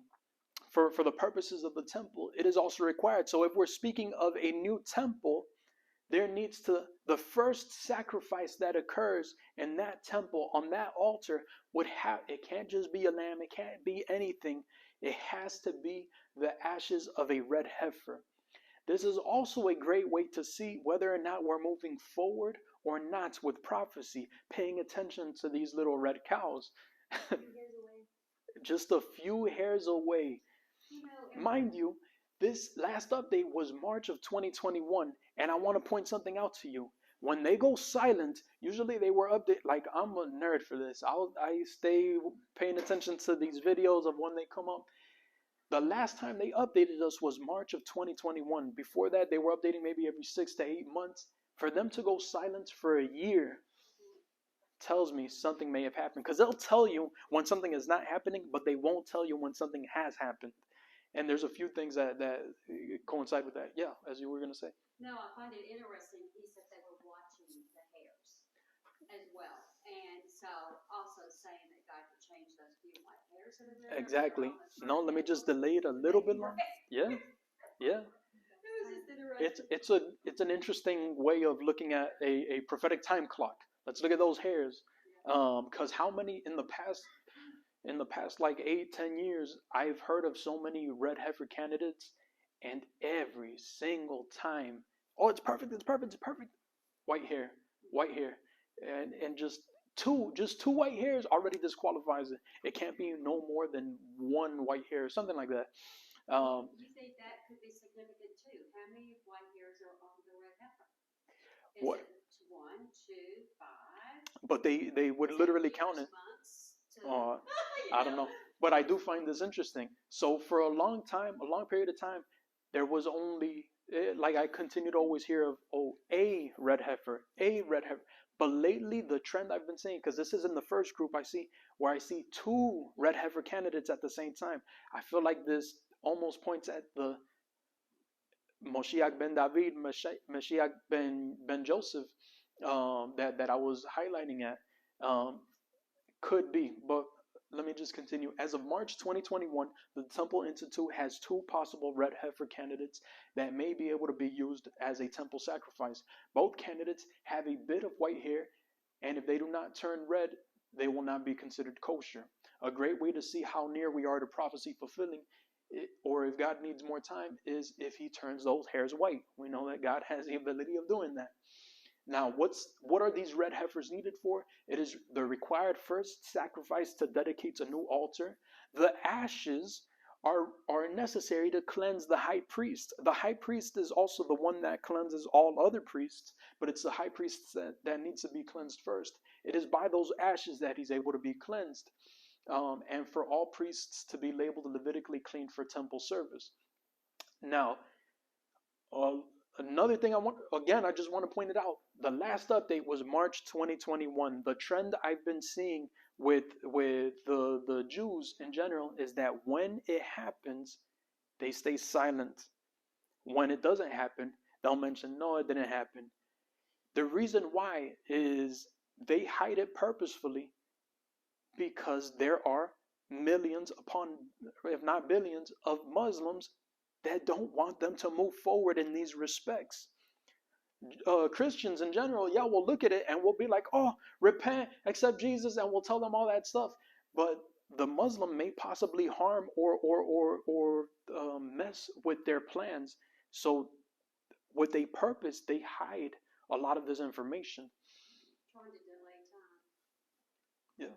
for the purposes of the temple, it is also required. So if we're speaking of a new temple, there needs to, the first sacrifice that occurs in that temple, on that altar, it can't just be a lamb, it can't be anything. It has to be the ashes of a red heifer. This is also a great way to see whether or not we're moving forward or not with prophecy, paying attention to these little red cows. Just a few hairs away. Mind you, this last update was March of 2021, and I want to point something out to you. When they go silent, usually they were updated. Like, I'm a nerd for this. I stay paying attention to these videos of when they come up. The last time they updated us was March of 2021. Before that, they were updating maybe every 6 to 8 months. For them to go silent for a year, tells me something may have happened, because they'll tell you when something is not happening, but they won't tell you when something has happened. And there's a few things that coincide with that. Yeah, as you were going to say. No, I find it interesting. He said they were watching the hairs as well. And so also saying that God could change those few white hairs that are there. Exactly. No, let me just delay it a little bit longer. Yeah, yeah. It's an interesting way of looking at a prophetic time clock. Let's look at those hairs. Because how many in the past like 8-10 years, I've heard of so many red heifer candidates, and every single time, oh, it's perfect, white hair, and just two white hairs already disqualifies it. It can't be no more than one white hair, something like that. You think that could be significant too? How many white hairs are on the red heifer? Is What? it 1, 2, 5? But they would literally count it. I don't know. But I do find this interesting. So for a long period of time, there was only, like I continue to always hear of, a red heifer. But lately, the trend I've been seeing, because this is in the first group I see, where I see 2 red heifer candidates at the same time. I feel like this almost points at the Moshiach ben David, Moshiach ben Joseph, that I was highlighting at. Could be, but let me just continue. As of March 2021, the Temple Institute has 2 possible red heifer candidates that may be able to be used as a temple sacrifice. Both candidates have a bit of white hair, and if they do not turn red, they will not be considered kosher. A great way to see how near we are to prophecy fulfilling, or if God needs more time, is if he turns those hairs white. We know that God has the ability of doing that. Now, what are these red heifers needed for? It is the required first sacrifice to dedicate a new altar. The ashes are necessary to cleanse the high priest. The high priest is also the one that cleanses all other priests, but it's the high priest that needs to be cleansed first. It is by those ashes that he's able to be cleansed, and for all priests to be labeled Levitically clean for temple service. Now, another thing I just want to point it out. The last update was March 2021. The trend I've been seeing with the Jews in general is that when it happens, they stay silent. When it doesn't happen, they'll mention, no, it didn't happen. The reason why is they hide it purposefully, because there are millions upon, if not billions, of Muslims that don't want them to move forward in these respects. Christians in general, yeah, we'll look at it and we'll be like, oh, repent, accept Jesus, and we'll tell them all that stuff. But the Muslim may possibly harm or mess with their plans. So with a purpose, they hide a lot of this information. Trying to delay time. Yeah.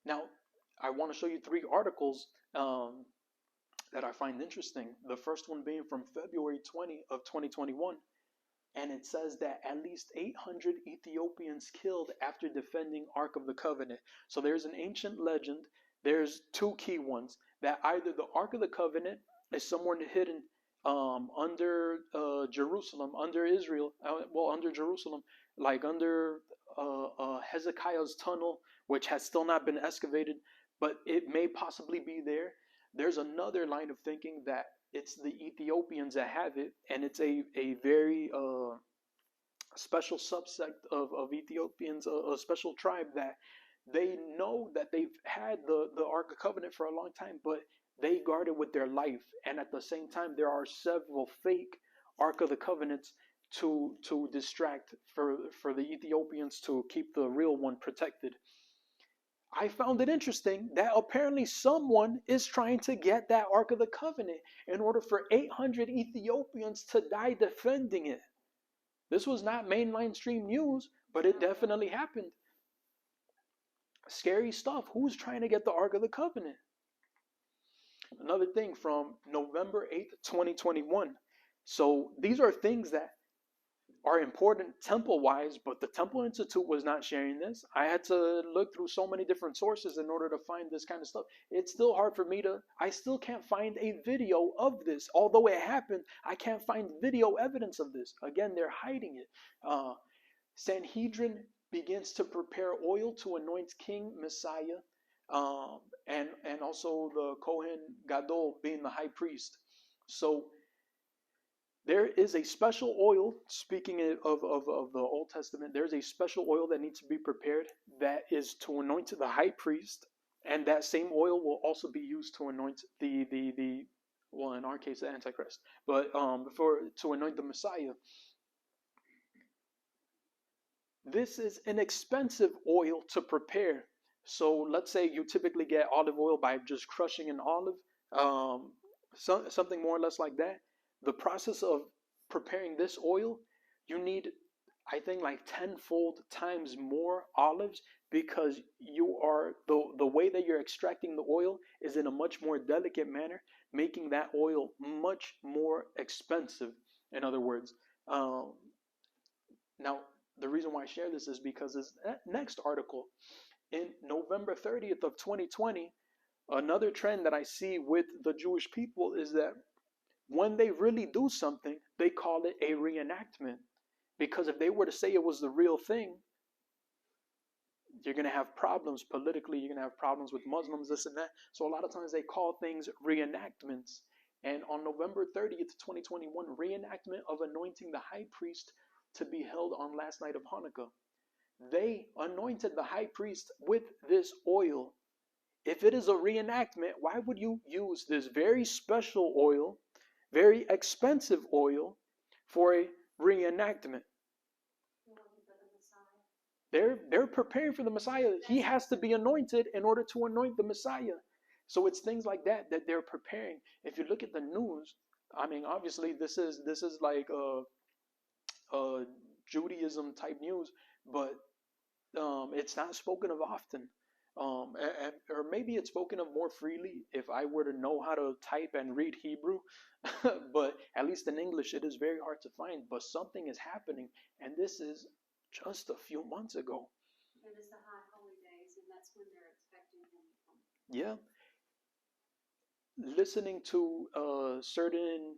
Now, I want to show you 3 articles that I find interesting. The first one being from February 20 of 2021. And it says that at least 800 Ethiopians killed after defending Ark of the Covenant. So there's an ancient legend. There's 2 key ones. That either the Ark of the Covenant is somewhere hidden under Jerusalem, under Israel, under Jerusalem, like under Hezekiah's tunnel, which has still not been excavated, but it may possibly be there. There's another line of thinking that it's the Ethiopians that have it, and it's a very special subsect of Ethiopians, a special tribe that they know that they've had the Ark of Covenant for a long time, but they guard it with their life. And at the same time, there are several fake Ark of the Covenants to distract for the Ethiopians to keep the real one protected. I found it interesting that apparently someone is trying to get that Ark of the Covenant in order for 800 Ethiopians to die defending it. This was not mainline stream news, but it definitely happened. Scary stuff. Who's trying to get the Ark of the Covenant? Another thing from November 8th, 2021. So these are things that are important temple-wise, but the Temple Institute was not sharing this. I had to look through so many different sources in order to find this kind of stuff. It's still hard for me I still can't find a video of this. Although it happened, I can't find video evidence of this. Again, they're hiding it. Sanhedrin begins to prepare oil to anoint King Messiah, and also the Kohen Gadol being the high priest. So there is a special oil, speaking of the Old Testament, there's a special oil that needs to be prepared that is to anoint the high priest, and that same oil will also be used to anoint well, in our case, the Antichrist, but to anoint the Messiah. This is an expensive oil to prepare. So let's say you typically get olive oil by just crushing an olive, something more or less like that. The process of preparing this oil, you need, I think, like tenfold times more olives, because you are the way that you're extracting the oil is in a much more delicate manner, making that oil much more expensive. In other words, now the reason why I share this is because this next article in November 30th of 2020, another trend that I see with the Jewish people is that when they really do something, they call it a reenactment. Because if they were to say it was the real thing, you're going to have problems politically, you're going to have problems with Muslims, this and that. So a lot of times they call things reenactments. And on November 30th, 2021, reenactment of anointing the high priest to be held on last night of Hanukkah. They anointed the high priest with this oil. If it is a reenactment, why would you use this very special oil, very expensive oil, for a reenactment? They're preparing for the Messiah. He has to be anointed in order to anoint the Messiah. So it's things like that that they're preparing. If you look at the news, I mean, obviously this is like Judaism type news, but it's not spoken of often. Or maybe it's spoken of more freely if I were to know how to type and read Hebrew. But at least in English, it is very hard to find. But something is happening, and this is just a few months ago. And it's the high holy days, and that's when they're expecting him to come. Yeah. Listening to certain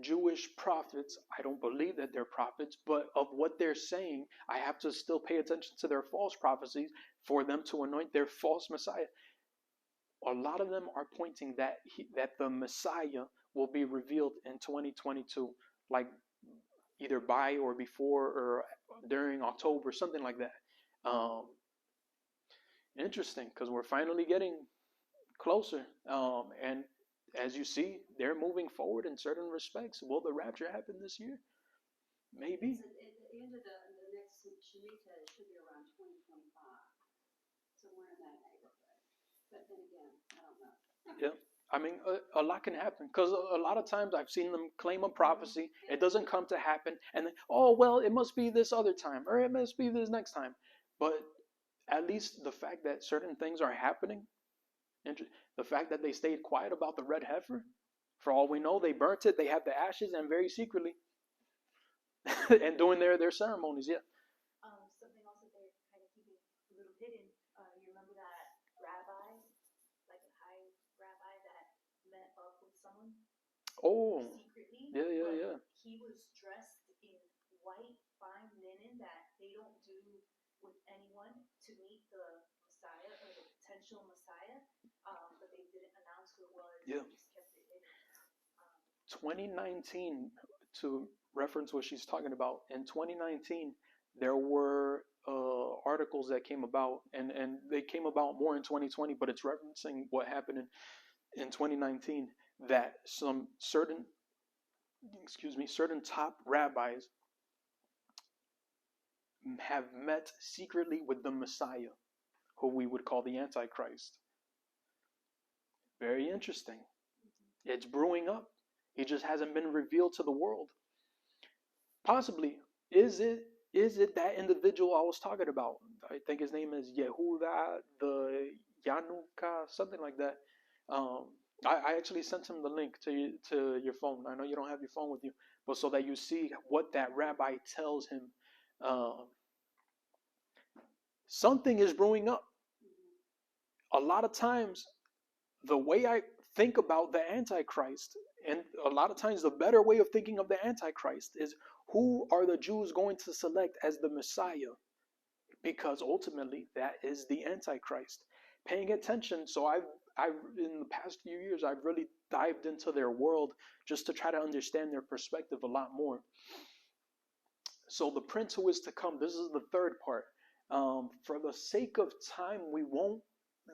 Jewish prophets, I don't believe that they're prophets, but of what they're saying, I have to still pay attention to their false prophecies for them to anoint their false Messiah. A lot of them are pointing that the Messiah will be revealed in 2022, like either by or before or during October, something like that. Interesting, because we're finally getting closer. And as you see, they're moving forward in certain respects. Will the rapture happen this year? Maybe. So at the end of the next Shemitah should be around 2025, somewhere in that neighborhood. But then again, I don't know. Yeah. I mean, a lot can happen, because a lot of times I've seen them claim a prophecy, it doesn't come to happen, and then, oh, well, it must be this other time, or it must be this next time. But at least the fact that certain things are happening, the fact that they stayed quiet about the red heifer, for all we know, they burnt it, they have the ashes, and very secretly, and doing their ceremonies, yeah. Something else that they're kind of keeping a little hidden. You remember that rabbi, like a high rabbi that met up with someone Oh, secretly? yeah. He was dressed in white fine linen that they don't do with anyone to meet the Messiah or the potential Messiah, but they didn't announce who it was. Yeah. They just kept it hidden. 2019, to reference what she's talking about, in 2019, there were articles that came about, and they came about more in 2020, but it's referencing what happened in 2019, that some certain top rabbis have met secretly with the Messiah, who we would call the Antichrist. Very interesting. It's brewing up. He just hasn't been revealed to the world. Possibly, is it that individual I was talking about? I think his name is Yehuda the Yanuka, something like that. I actually sent him the link to your phone. I know you don't have your phone with you, but so that you see what that rabbi tells him. Something is brewing up. A lot of times, the way I think about the Antichrist, and a lot of times the better way of thinking of the Antichrist, is who are the Jews going to select as the Messiah? because ultimately that is the Antichrist. Paying attention, so I've in the past few years I've really dived into their world just to try to understand their perspective a lot more. So the prince who is to come, this is the third part. For the sake of time, we won't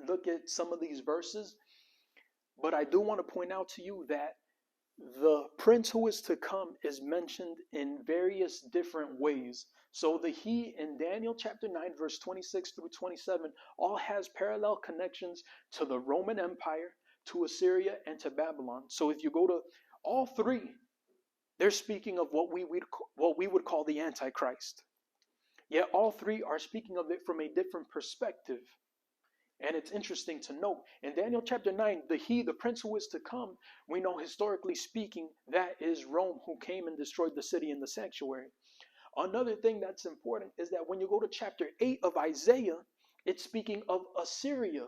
look at some of these verses, but I do want to point out to you that the prince who is to come is mentioned in various different ways. So the he in Daniel chapter 9, verse 26 through 27, all has parallel connections to the Roman Empire, to Assyria, and to Babylon. So if you go to all three, they're speaking of what we would call the Antichrist. Yet all three are speaking of it from a different perspective. And it's interesting to note, in Daniel chapter 9, the prince who is to come, we know historically speaking, that is Rome, who came and destroyed the city and the sanctuary. Another thing that's important is that when you go to chapter 8 of Isaiah, it's speaking of Assyria.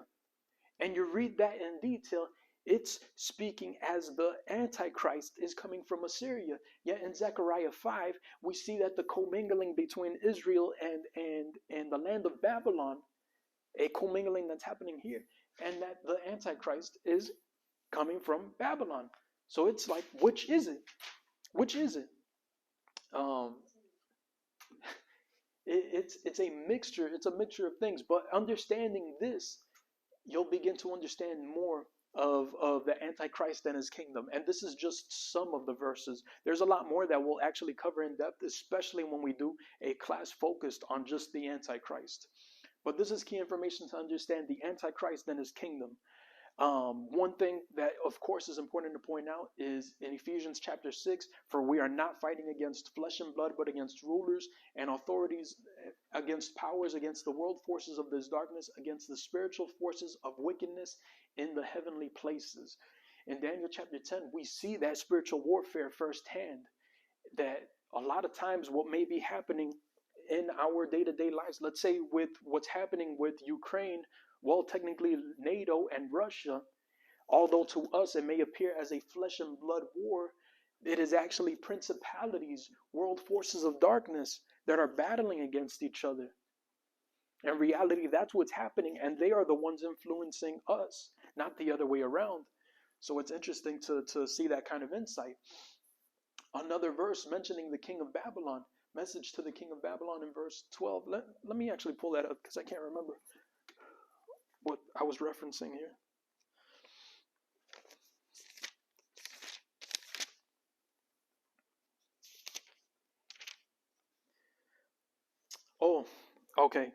And you read that in detail, it's speaking as the Antichrist is coming from Assyria. Yet in Zechariah 5, we see that the commingling between Israel and the land of Babylon, a commingling that's happening here, and that the Antichrist is coming from Babylon. So it's like, which is it? Which is it? It's a mixture. It's a mixture of things. But understanding this, you'll begin to understand more of the Antichrist and his kingdom. And this is just some of the verses. There's a lot more that we'll actually cover in depth, especially when we do a class focused on just the Antichrist. But this is key information to understand the Antichrist and his kingdom. One thing that, of course, is important to point out is in Ephesians chapter 6, for we are not fighting against flesh and blood, but against rulers and authorities, against powers, against the world forces of this darkness, against the spiritual forces of wickedness in the heavenly places. In Daniel chapter 10, we see that spiritual warfare firsthand, that a lot of times what may be happening in our day-to-day lives, let's say with what's happening with Ukraine, well, technically NATO and Russia, although to us it may appear as a flesh and blood war, it is actually principalities, world forces of darkness that are battling against each other. In reality, that's what's happening, and they are the ones influencing us, not the other way around. So it's interesting to see that kind of insight. Another verse mentioning the king of Babylon, message to the king of Babylon in verse 12. Let me actually pull that up because I can't remember what I was referencing here. Oh, okay.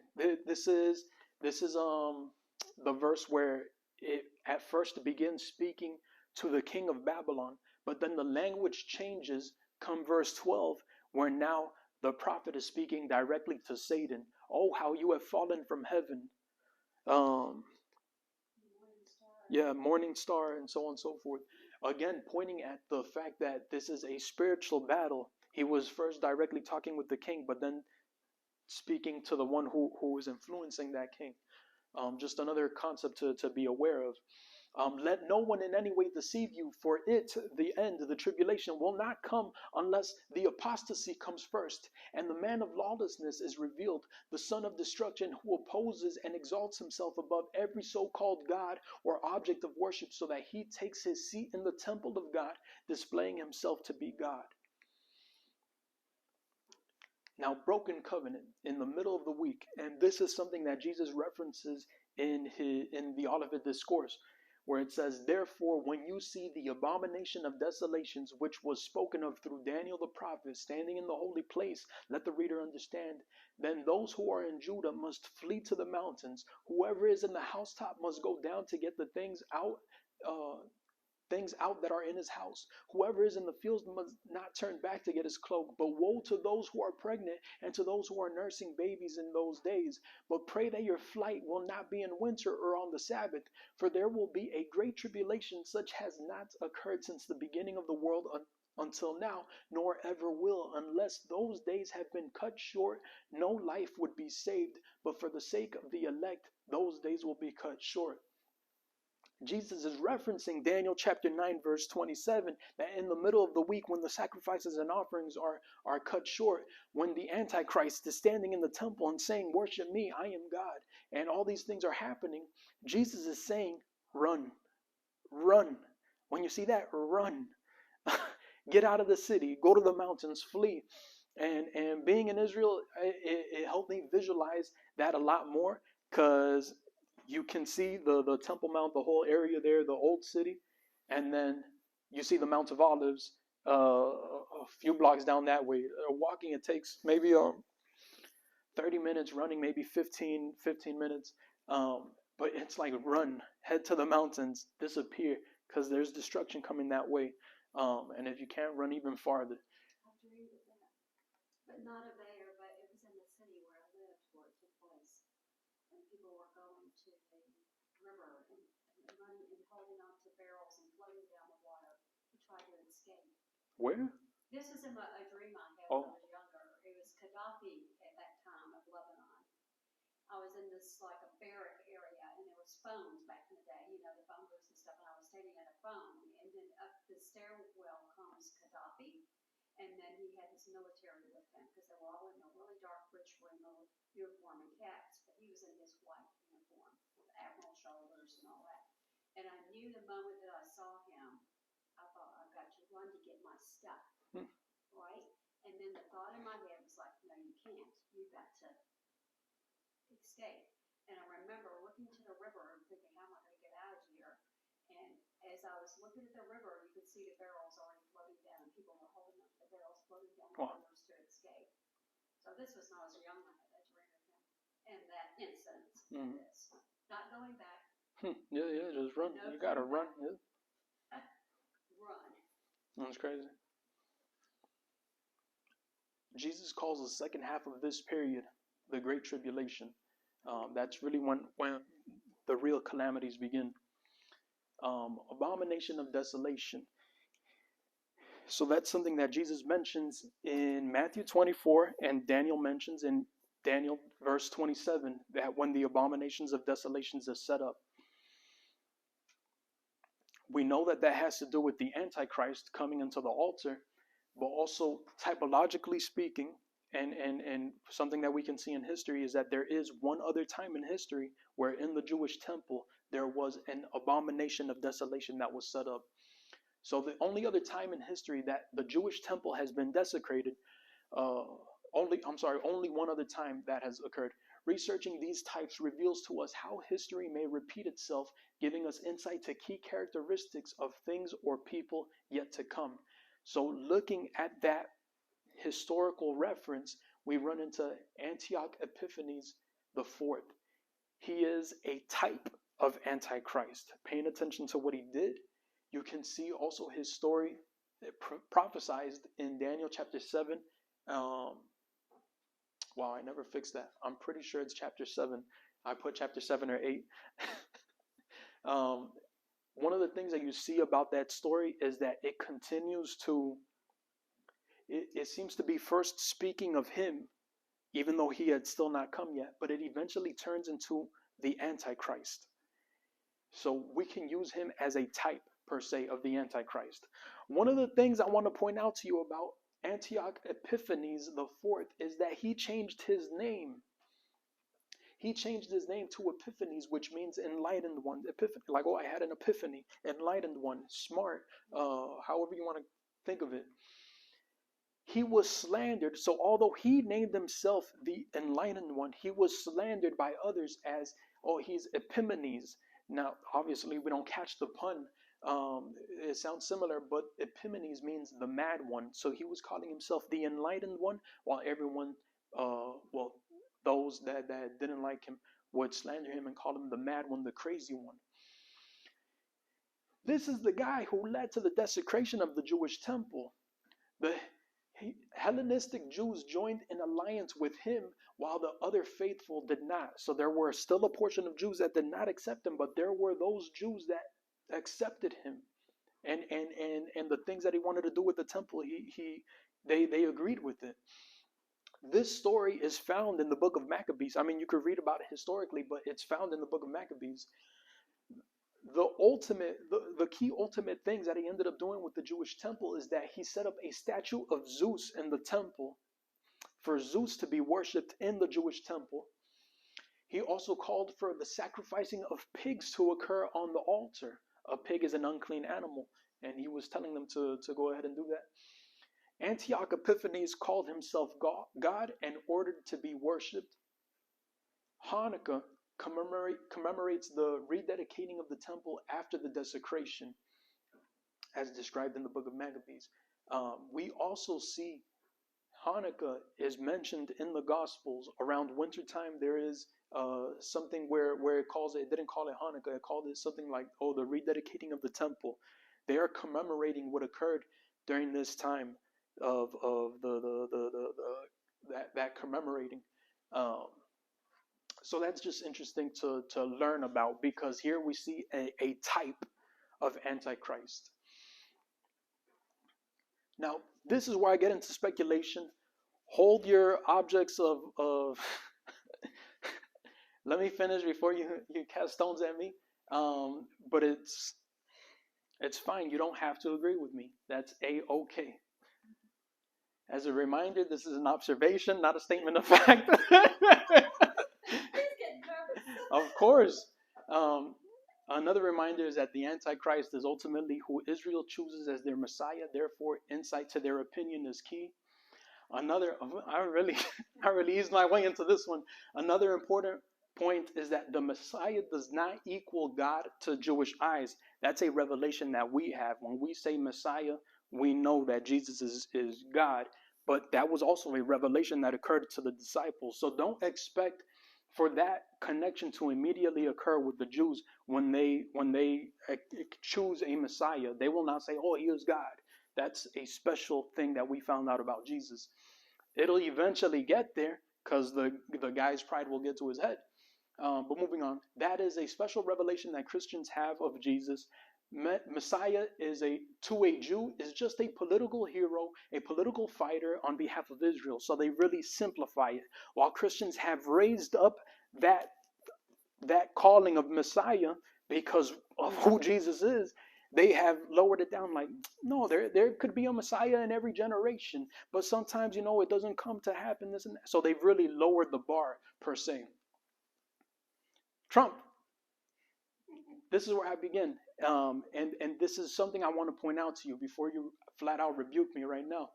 This is the verse where it at first begins speaking to the king of Babylon, but then the language changes come verse 12, where now the prophet is speaking directly to Satan. Oh, how you have fallen from heaven. Morning star, and so on and so forth. Again, pointing at the fact that this is a spiritual battle. He was first directly talking with the king, but then speaking to the one who is influencing that king. Just another concept to be aware of. Let no one in any way deceive you, for the end, the tribulation, will not come unless the apostasy comes first, and the man of lawlessness is revealed, the son of destruction, who opposes and exalts himself above every so-called God or object of worship, so that he takes his seat in the temple of God, displaying himself to be God. Now, broken covenant in the middle of the week, and this is something that Jesus references in the Olivet Discourse, where it says, therefore, when you see the abomination of desolations, which was spoken of through Daniel the prophet, standing in the holy place, let the reader understand. Then those who are in Judah must flee to the mountains. Whoever is in the housetop must go down to get the things out that are in his house. Whoever is in the fields must not turn back to get his cloak. But woe to those who are pregnant and to those who are nursing babies in those days. But pray that your flight will not be in winter or on the Sabbath, for there will be a great tribulation such has not occurred since the beginning of the world until now, nor ever will. Unless those days have been cut short, no life would be saved. But for the sake of the elect, those days will be cut short. Jesus is referencing Daniel chapter 9, verse 27, that in the middle of the week when the sacrifices and offerings are cut short, when the Antichrist is standing in the temple and saying, worship me, I am God, and all these things are happening, Jesus is saying, run, run. When you see that, run. Get out of the city, go to the mountains, flee. And being in Israel, it helped me visualize that a lot more, because you can see the Temple Mount, the whole area there, the old city, and then you see the Mount of Olives a few blocks down that way. Walking, it takes maybe 30 minutes, running maybe 15 minutes. But it's like run, head to the mountains, disappear, because there's destruction coming that way. And if you can't run even farther. I dreamed of that, but not of there, but it was in the city where I lived where it took place. And people were going to the river and running and holding on to barrels and floating down the water to try to escape. Where? This was in a dream I had Oh. when I was younger. It was Gaddafi at that time of Lebanon. I was in this like a barrack area, and there was phones back in the day, you know, the phone booths and stuff, and I was standing at a phone, and then up the stairwell comes Gaddafi, and then he had his military with him, because they were all in a really dark, rich rainbow uniform and caps, but he was in this white uniform with admiral shoulders and all that. And I knew the moment that I saw him, I thought, I've got to run to get my stuff, right? And then the thought in my head was like, no, you can't. You've got to escape. And I remember looking to the river and thinking, how am I going to get out of here? And as I was looking at the river, you could see the barrels already floating down, and people were holding up the barrels floating down the rivers to escape. So this was when I was a young man that dreamed of him. And that instance, this. Not going back. Yeah, just run. No, you gotta run. Yeah. Run. That's crazy. Jesus calls the second half of this period the Great Tribulation. That's really when the real calamities begin. Abomination of desolation. So that's something that Jesus mentions in Matthew 24, and Daniel mentions in Daniel verse 27, that when the abominations of desolations are set up. We know that that has to do with the Antichrist coming into the altar, but also typologically speaking, and something that we can see in history is that there is one other time in history where in the Jewish temple there was an abomination of desolation that was set up. So the only other time in history that the Jewish temple has been desecrated, only one other time that has occurred. Researching these types reveals to us how history may repeat itself, giving us insight to key characteristics of things or people yet to come. So looking at that historical reference, we run into Antioch Epiphanes IV. He is a type of Antichrist. Paying attention to what he did, you can see also his story prophesied in Daniel chapter 7. Wow, I never fixed that. I'm pretty sure it's chapter 7. I put chapter 7 or 8. One of the things that you see about that story is that it continues to, it seems to be first speaking of him, even though he had still not come yet, but it eventually turns into the Antichrist. So we can use him as a type, per se, of the Antichrist. One of the things I want to point out to you about Antioch Epiphanes IV is that he changed his name. He changed his name to Epiphanes, which means enlightened one. Epiphany, like, oh, I had an epiphany. Enlightened one, smart, however you want to think of it. He was slandered. So although he named himself the enlightened one, he was slandered by others as, oh, he's Epimanes. Now, obviously, we don't catch the pun. It sounds similar, but Epimanes means the mad one. So he was calling himself the enlightened one, while everyone, those that didn't like him would slander him and call him the mad one, the crazy one. This is the guy who led to the desecration of the Jewish temple. The Hellenistic Jews joined an alliance with him, while the other faithful did not. So there were still a portion of Jews that did not accept him, but there were those Jews that accepted him, and the things that he wanted to do with the temple, they agreed with it. This story is found in the book of Maccabees. I mean, you could read about it historically, but it's found in the book of Maccabees. the key ultimate things that he ended up doing with the Jewish temple is that he set up a statue of Zeus in the temple for Zeus to be worshipped in the Jewish temple. He also called for the sacrificing of pigs to occur on the altar. A pig is an unclean animal, and he was telling them to go ahead and do that. Antioch Epiphanes called himself God and ordered to be worshipped. Hanukkah commemorates the rededicating of the temple after the desecration, as described in the book of Maccabees. We also see Hanukkah is mentioned in the Gospels. Around wintertime, there is something where it didn't call it Hanukkah, it called it something like, the rededicating of the temple. They are commemorating what occurred during this time of that commemorating. So that's just interesting to learn about, because here we see a type of Antichrist. Now, this is where I get into speculation. Hold your objects of let me finish before you cast stones at me. But it's fine. You don't have to agree with me. That's A-okay. As a reminder, this is an observation, not a statement of fact. Of course. Another reminder is that the Antichrist is ultimately who Israel chooses as their Messiah. Therefore, insight to their opinion is key. I really eased my way into this one. Another important point is that the Messiah does not equal God to Jewish eyes. That's a revelation that we have. When we say Messiah, we know that Jesus is God. But that was also a revelation that occurred to the disciples. So don't expect for that connection to immediately occur with the Jews when they choose a Messiah. They will not say, "Oh, he is God." That's a special thing that we found out about Jesus. It'll eventually get there because the guy's pride will get to his head. But moving on, that is a special revelation that Christians have of Jesus. Messiah to a Jew is just a political hero, a political fighter on behalf of Israel. So they really simplify it. While Christians have raised up that calling of Messiah because of who Jesus is, they have lowered it down like, no, there could be a Messiah in every generation, but sometimes, it doesn't come to happen, this and that. So they've really lowered the bar, per se. Trump. This is where I begin. And this is something I want to point out to you before you flat out rebuke me right now.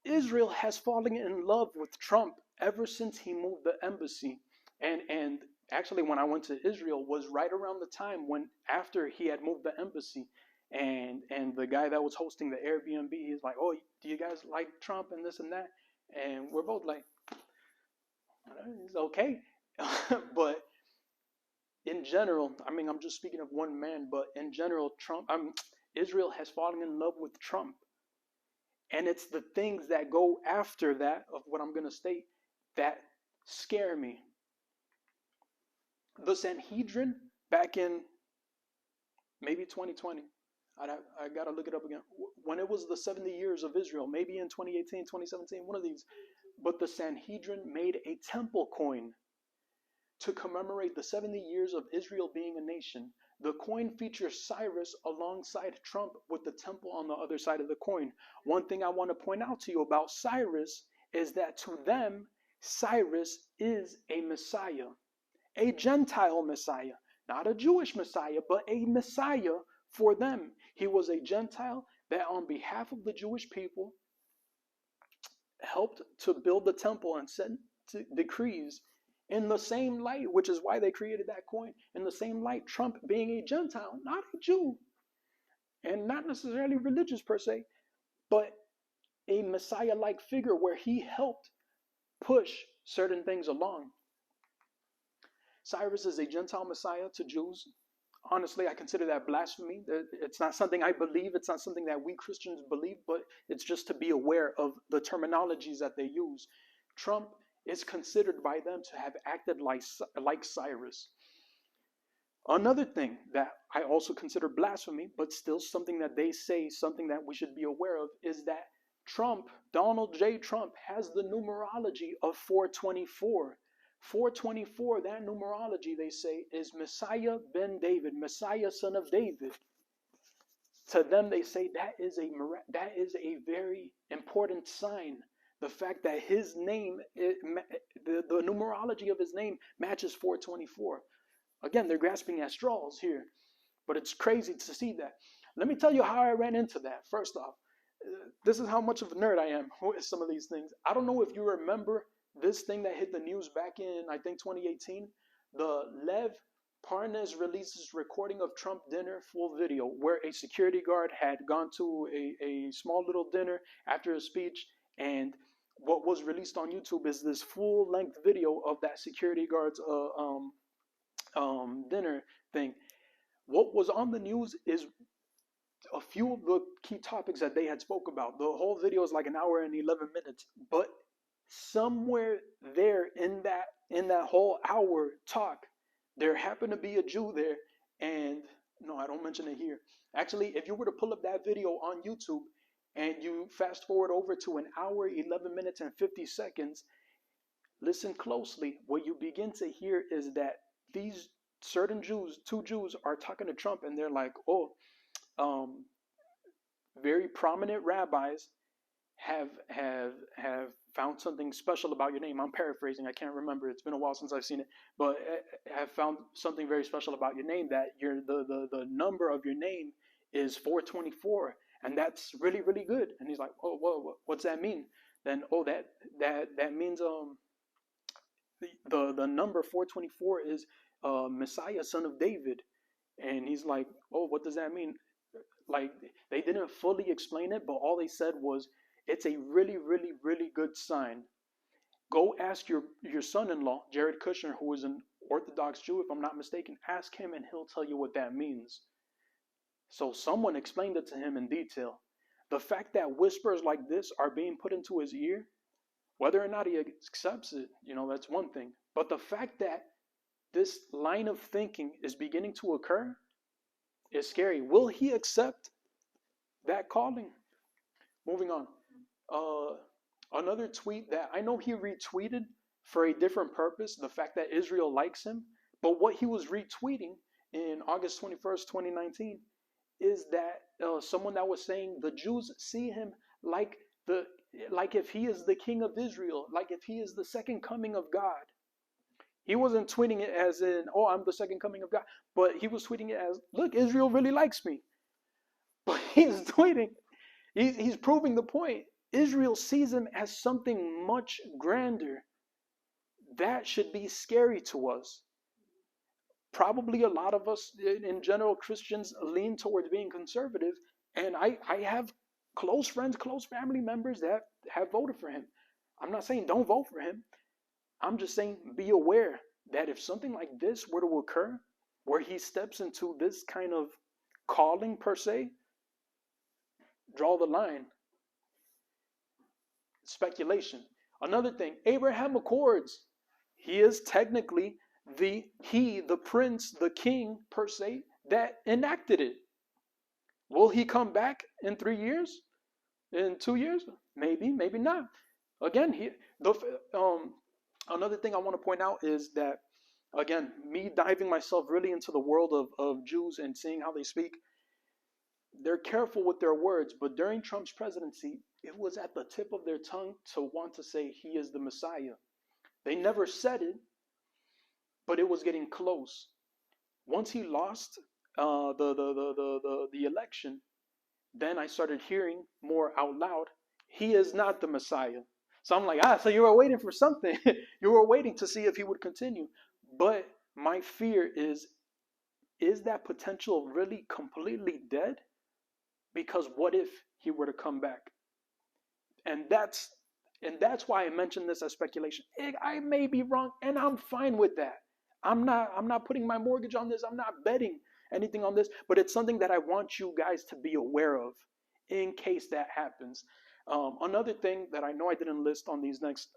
Israel has fallen in love with Trump ever since he moved the embassy. And actually, when I went to Israel was right around the time after he had moved the embassy. And the guy that was hosting the Airbnb, he's like, "Oh, do you guys like Trump and this and that?" And we're both like, "It's okay." But in general, I'm just speaking of one man, but in general, Israel has fallen in love with Trump. And it's the things that go after that, of what I'm going to state, that scare me. The Sanhedrin, back in maybe 2020, I got to look it up again, when it was the 70 years of Israel, maybe in 2018, 2017, one of these, but the Sanhedrin made a temple coin to commemorate the 70 years of Israel being a nation. The coin features Cyrus alongside Trump with the temple on the other side of the coin. One thing I want to point out to you about Cyrus is that to them, Cyrus is a Messiah, a Gentile Messiah, not a Jewish Messiah, but a Messiah for them. He was a Gentile that on behalf of the Jewish people helped to build the temple and set decrees in the same light, which is why they created that coin. In the same light, Trump being a Gentile, not a Jew, and not necessarily religious per se, but a Messiah-like figure where he helped push certain things along. Cyrus is a Gentile Messiah to Jews. Honestly, I consider that blasphemy. It's not something I believe. It's not something that we Christians believe, but it's just to be aware of the terminologies that they use. Trump is considered by them to have acted like Cyrus. Another thing that I also consider blasphemy, but still something that they say, something that we should be aware of, is that Donald J. Trump, has the numerology of 424. 424, that numerology, they say, is Messiah ben David, Messiah son of David. To them, they say that is a very important sign. The fact that his name, the numerology of his name matches 424. Again, they're grasping at straws here, but it's crazy to see that. Let me tell you how I ran into that. First off, this is how much of a nerd I am with some of these things. I don't know if you remember this thing that hit the news back in, I think, 2018. The Lev Parnas releases recording of Trump dinner full video, where a security guard had gone to a small little dinner after a speech, and what was released on YouTube is this full-length video of that security guard's dinner thing. What was on the news is a few of the key topics that they had spoke about. The whole video is like an hour and 11 minutes, but somewhere there in that whole hour talk, there happened to be a Jew there, and no, I don't mention it here. Actually, if you were to pull up that video on YouTube and you fast forward over to an hour, 11 minutes, and 50 seconds, listen closely. What you begin to hear is that these certain Jews, two Jews, are talking to Trump, and they're like, very prominent rabbis have found something special about your name. I'm paraphrasing. I can't remember. It's been a while since I've seen it, but have found something very special about your name, that the number of your name is 424, and that's really, really good. And he's like, oh, whoa, what's that mean? Then, that means the number 424 is Messiah, son of David. And he's like, oh, what does that mean? Like, they didn't fully explain it, but all they said was, it's a really, really, really good sign. Go ask your son-in-law, Jared Kushner, who is an Orthodox Jew, if I'm not mistaken. Ask him, and he'll tell you what that means. So someone explained it to him in detail. The fact that whispers like this are being put into his ear, whether or not he accepts it, that's one thing. But the fact that this line of thinking is beginning to occur is scary. Will he accept that calling? Moving on. Another tweet that I know he retweeted for a different purpose, the fact that Israel likes him, but what he was retweeting in August 21st, 2019, is that someone that was saying the Jews see him like if he is the king of Israel, like if he is the second coming of God. He wasn't tweeting it as in, oh, I'm the second coming of God, but he was tweeting it as, look, Israel really likes me. But he's tweeting, he's proving the point. Israel sees him as something much grander. That should be scary to us. Probably a lot of us, in general, Christians, lean towards being conservative. And I have close friends, close family members that have voted for him. I'm not saying don't vote for him. I'm just saying be aware that if something like this were to occur, where he steps into this kind of calling per se, draw the line. Speculation. Another thing, Abraham Accords. He is technically the prince, the king per se, that enacted it. Will he come back in 3 years? In 2 years? Maybe, maybe not. Again, another thing I want to point out is that, again, me diving myself really into the world of Jews and seeing how they speak, they're careful with their words, but during Trump's presidency, it was at the tip of their tongue to want to say he is the Messiah. They never said it, but it was getting close. Once he lost the election, then I started hearing more out loud, he is not the Messiah. So I'm like, so you were waiting for something. You were waiting to see if he would continue. But my fear is that potential really completely dead? Because what if he were to come back? And that's why I mentioned this as speculation. I may be wrong, and I'm fine with that. I'm not putting my mortgage on this. I'm not betting anything on this, but it's something that I want you guys to be aware of in case that happens. Another thing that I know I didn't list on these next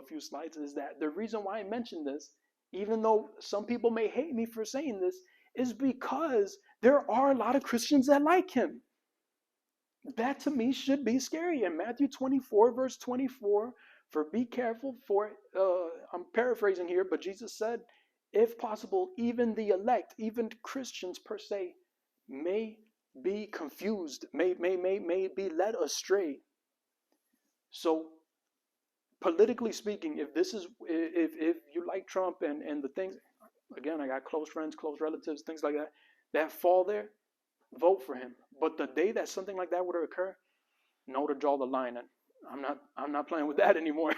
few slides is that the reason why I mentioned this, even though some people may hate me for saying this, is because there are a lot of Christians that like him. That to me should be scary. In Matthew 24, verse 24, For be careful, for I'm paraphrasing here, but Jesus said, if possible, even the elect, even Christians per se, may be confused, may be led astray. So politically speaking, if you like Trump and the things, again, I got close friends, close relatives, things like that, that fall there, vote for him. But the day that something like that would occur, know to draw the line. And I'm not playing with that anymore.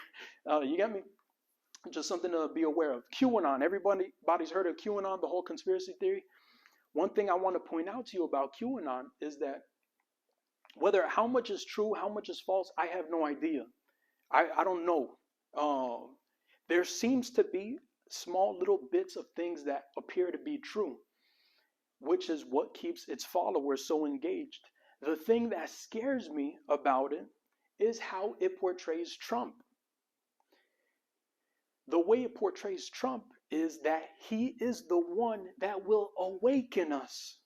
You get me? Just something to be aware of. QAnon. Everybody's heard of QAnon, the whole conspiracy theory. One thing I want to point out to you about QAnon is that how much is true, how much is false, I have no idea. I don't know. There seems to be small little bits of things that appear to be true, which is what keeps its followers so engaged. The thing that scares me about it is how it portrays Trump. The way it portrays Trump is that he is the one that will awaken us.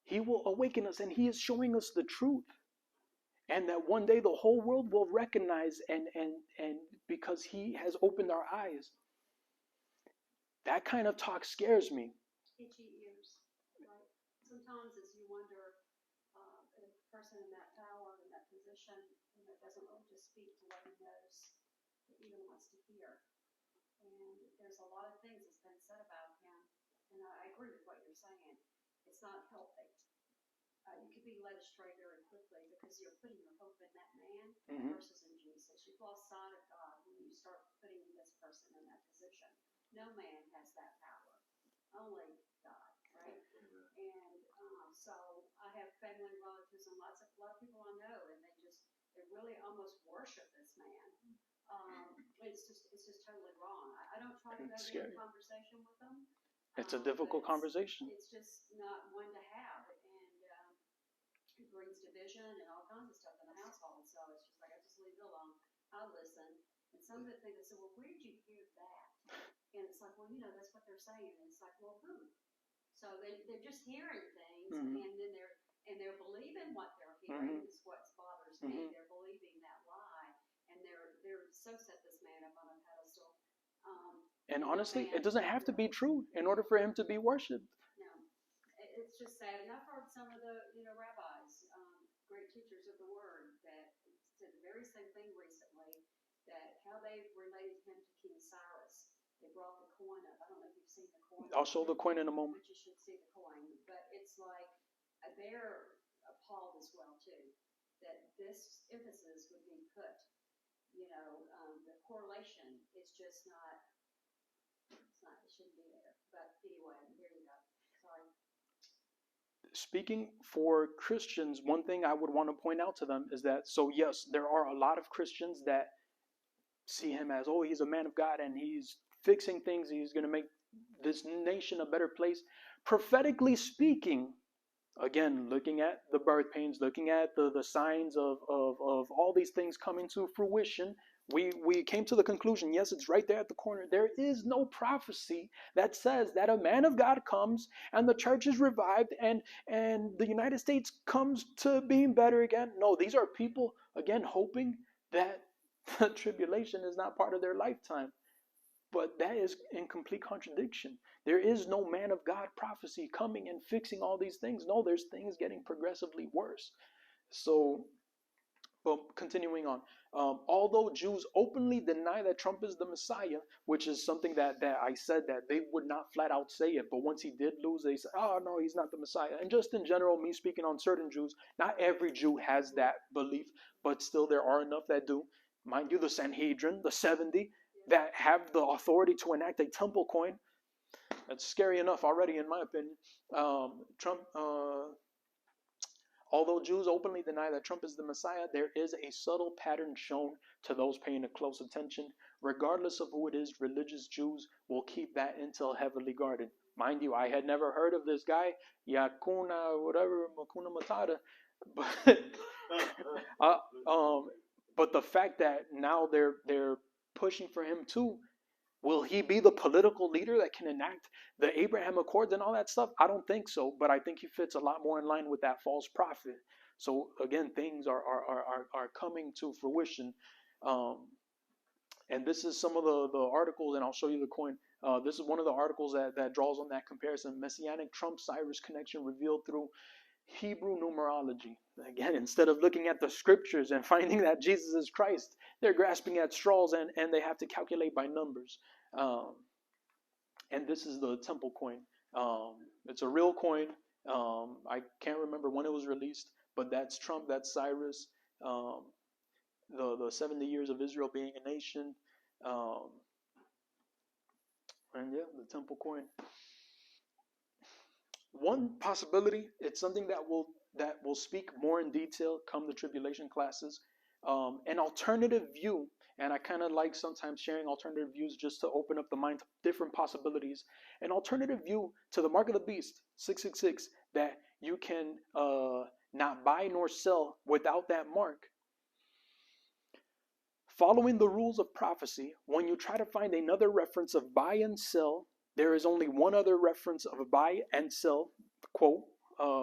He will awaken us, and he is showing us the truth. And that one day the whole world will recognize and because he has opened our eyes. That kind of talk scares me. Itchy ears, right? Sometimes as you wonder, if a person in that power, in that position, doesn't really just speak to what he knows, he even wants to hear. And there's a lot of things that's been said about him, and I agree with what you're saying. It's not healthy. You could be led astray very quickly because you're putting your hope in that man versus in Jesus. You've lost sight of God when you start putting this person in that position. No man has that power, only God, right? And so I have family relatives and a lot of people I know, and they really almost worship this man. It's just totally wrong. I don't try to go into a conversation with them. It's a difficult conversation. It's just not one to have. It brings division and all kinds of stuff in the household. So it's just like, I just leave it alone. I listen. And some of the things, I said, well, where did you hear that? And it's like, well, that's what they're saying. And it's like, well, who? So they're just hearing things, and then they're believing what they're hearing is what bothers me. They're believing that lie, and they're so set this man up on a pedestal. And honestly, it doesn't have to be true in order for him to be worshipped. No, it's just sad. And I've heard some of the rabbis, great teachers of the word, that said the very same thing recently, that how they related him to King Cyrus. They brought the coin up. I don't know if you've seen the coin. I'll show the coin in a moment. But you should see the coin. But it's like they're appalled as well too, that this emphasis would be put. The correlation is just not. It shouldn't be there. But anyway, here you go. Sorry. Speaking for Christians, one thing I would want to point out to them is that, so yes, there are a lot of Christians that see him as, oh, he's a man of God and he's fixing things. He's going to make this nation a better place. Prophetically speaking, again, looking at the birth pains, looking at the signs of all these things coming to fruition, we came to the conclusion, yes, it's right there at the corner. There is no prophecy that says that a man of God comes and the church is revived and the United States comes to being better again. No, these are people, again, hoping that the tribulation is not part of their lifetime. But that is in complete contradiction. There is no man of God prophecy coming and fixing all these things. No, there's things getting progressively worse. So, but continuing on, although Jews openly deny that Trump is the Messiah, which is something that I said that they would not flat out say it, but once he did lose, they said, oh, no, he's not the Messiah. And just in general, me speaking on certain Jews, not every Jew has that belief, but still there are enough that do. Mind you, the Sanhedrin, the 70, that have the authority to enact a temple coin. That's scary enough already, in my opinion. Although Jews openly deny that Trump is the Messiah, there is a subtle pattern shown to those paying a close attention. Regardless of who it is, religious Jews will keep that intel heavily guarded. Mind you, I had never heard of this guy, Yakuna, whatever, Makuna Matata. But the fact that now they're pushing for him too. Will he be the political leader that can enact the Abraham Accords and all that stuff? I don't think so, but I think he fits a lot more in line with that false prophet. So again, things are coming to fruition. And this is some of the articles, and I'll show you the coin. This is one of the articles that draws on that comparison. Messianic Trump-Cyrus connection revealed through Hebrew numerology. Again, instead of looking at the scriptures and finding that Jesus is Christ, they're grasping at straws and they have to calculate by numbers. And this is the temple coin. It's a real coin. I can't remember when it was released, but that's Trump, that's Cyrus. The 70 years of Israel being a nation. And yeah, the temple coin. One possibility, it's something that will speak more in detail come the tribulation classes. An alternative view, and I kind of like sometimes sharing alternative views just to open up the mind to different possibilities. An alternative view to the mark of the beast, 666, that you can not buy nor sell without that mark. Following the rules of prophecy, when you try to find another reference of buy and sell, there is only one other reference of a buy and sell, quote,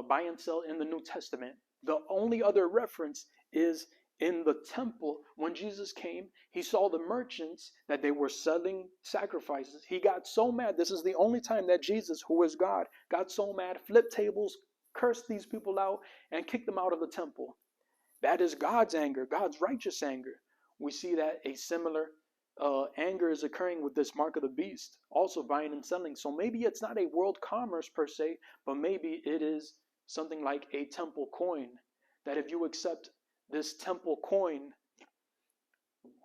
buy and sell in the New Testament. The only other reference is in the temple. When Jesus came, he saw the merchants that they were selling sacrifices. He got so mad. This is the only time that Jesus, who is God, got so mad, flipped tables, cursed these people out, and kicked them out of the temple. That is God's anger, God's righteous anger. We see that a similar anger is occurring with this mark of the beast, also buying and selling. So maybe it's not a world commerce per se, but maybe it is something like a temple coin. That if you accept this temple coin,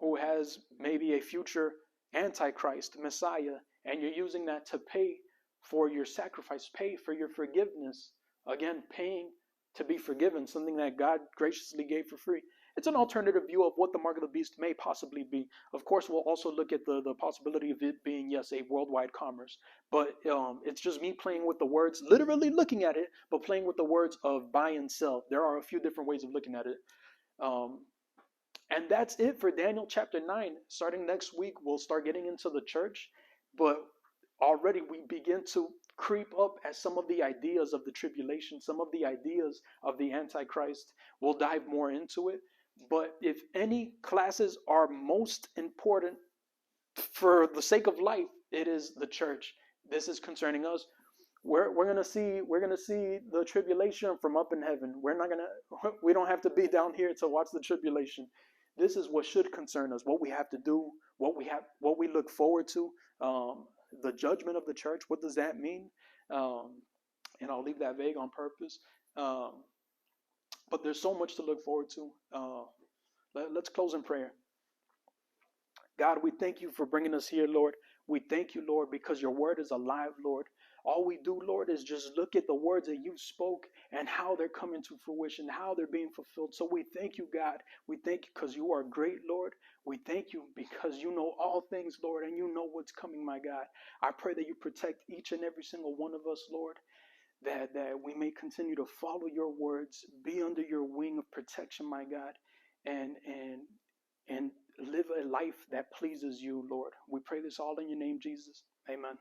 who has maybe a future Antichrist, Messiah, and you're using that to pay for your sacrifice, pay for your forgiveness. Again, paying to be forgiven, something that God graciously gave for free. It's an alternative view of what the mark of the beast may possibly be. Of course, we'll also look at the possibility of it being, yes, a worldwide commerce. But it's just me playing with the words, literally looking at it, but playing with the words of buy and sell. There are a few different ways of looking at it. And that's it for Daniel chapter 9. Starting next week, we'll start getting into the church. But already we begin to creep up at some of the ideas of the tribulation, some of the ideas of the Antichrist. We'll dive more into it. But if any classes are most important for the sake of life, it is the church. This is concerning us. We're gonna see the tribulation from up in heaven. We don't have to be down here to watch the tribulation. This is what should concern us, what we have to do, what we look forward to. The judgment of the church, what does that mean? And I'll leave that vague on purpose. But there's so much to look forward to. Let's close in prayer. God, we thank you for bringing us here, Lord. We thank you, Lord, because your word is alive, Lord. All we do, Lord, is just look at the words that you spoke and how they're coming to fruition, how they're being fulfilled. So we thank you, God. We thank you because you are great, Lord. We thank you because you know all things, Lord, and you know what's coming, my God. I pray that you protect each and every single one of us, Lord, that we may continue to follow your words, be under your wing of protection, my God, and live a life that pleases you, Lord. We pray this all in your name, Jesus. Amen.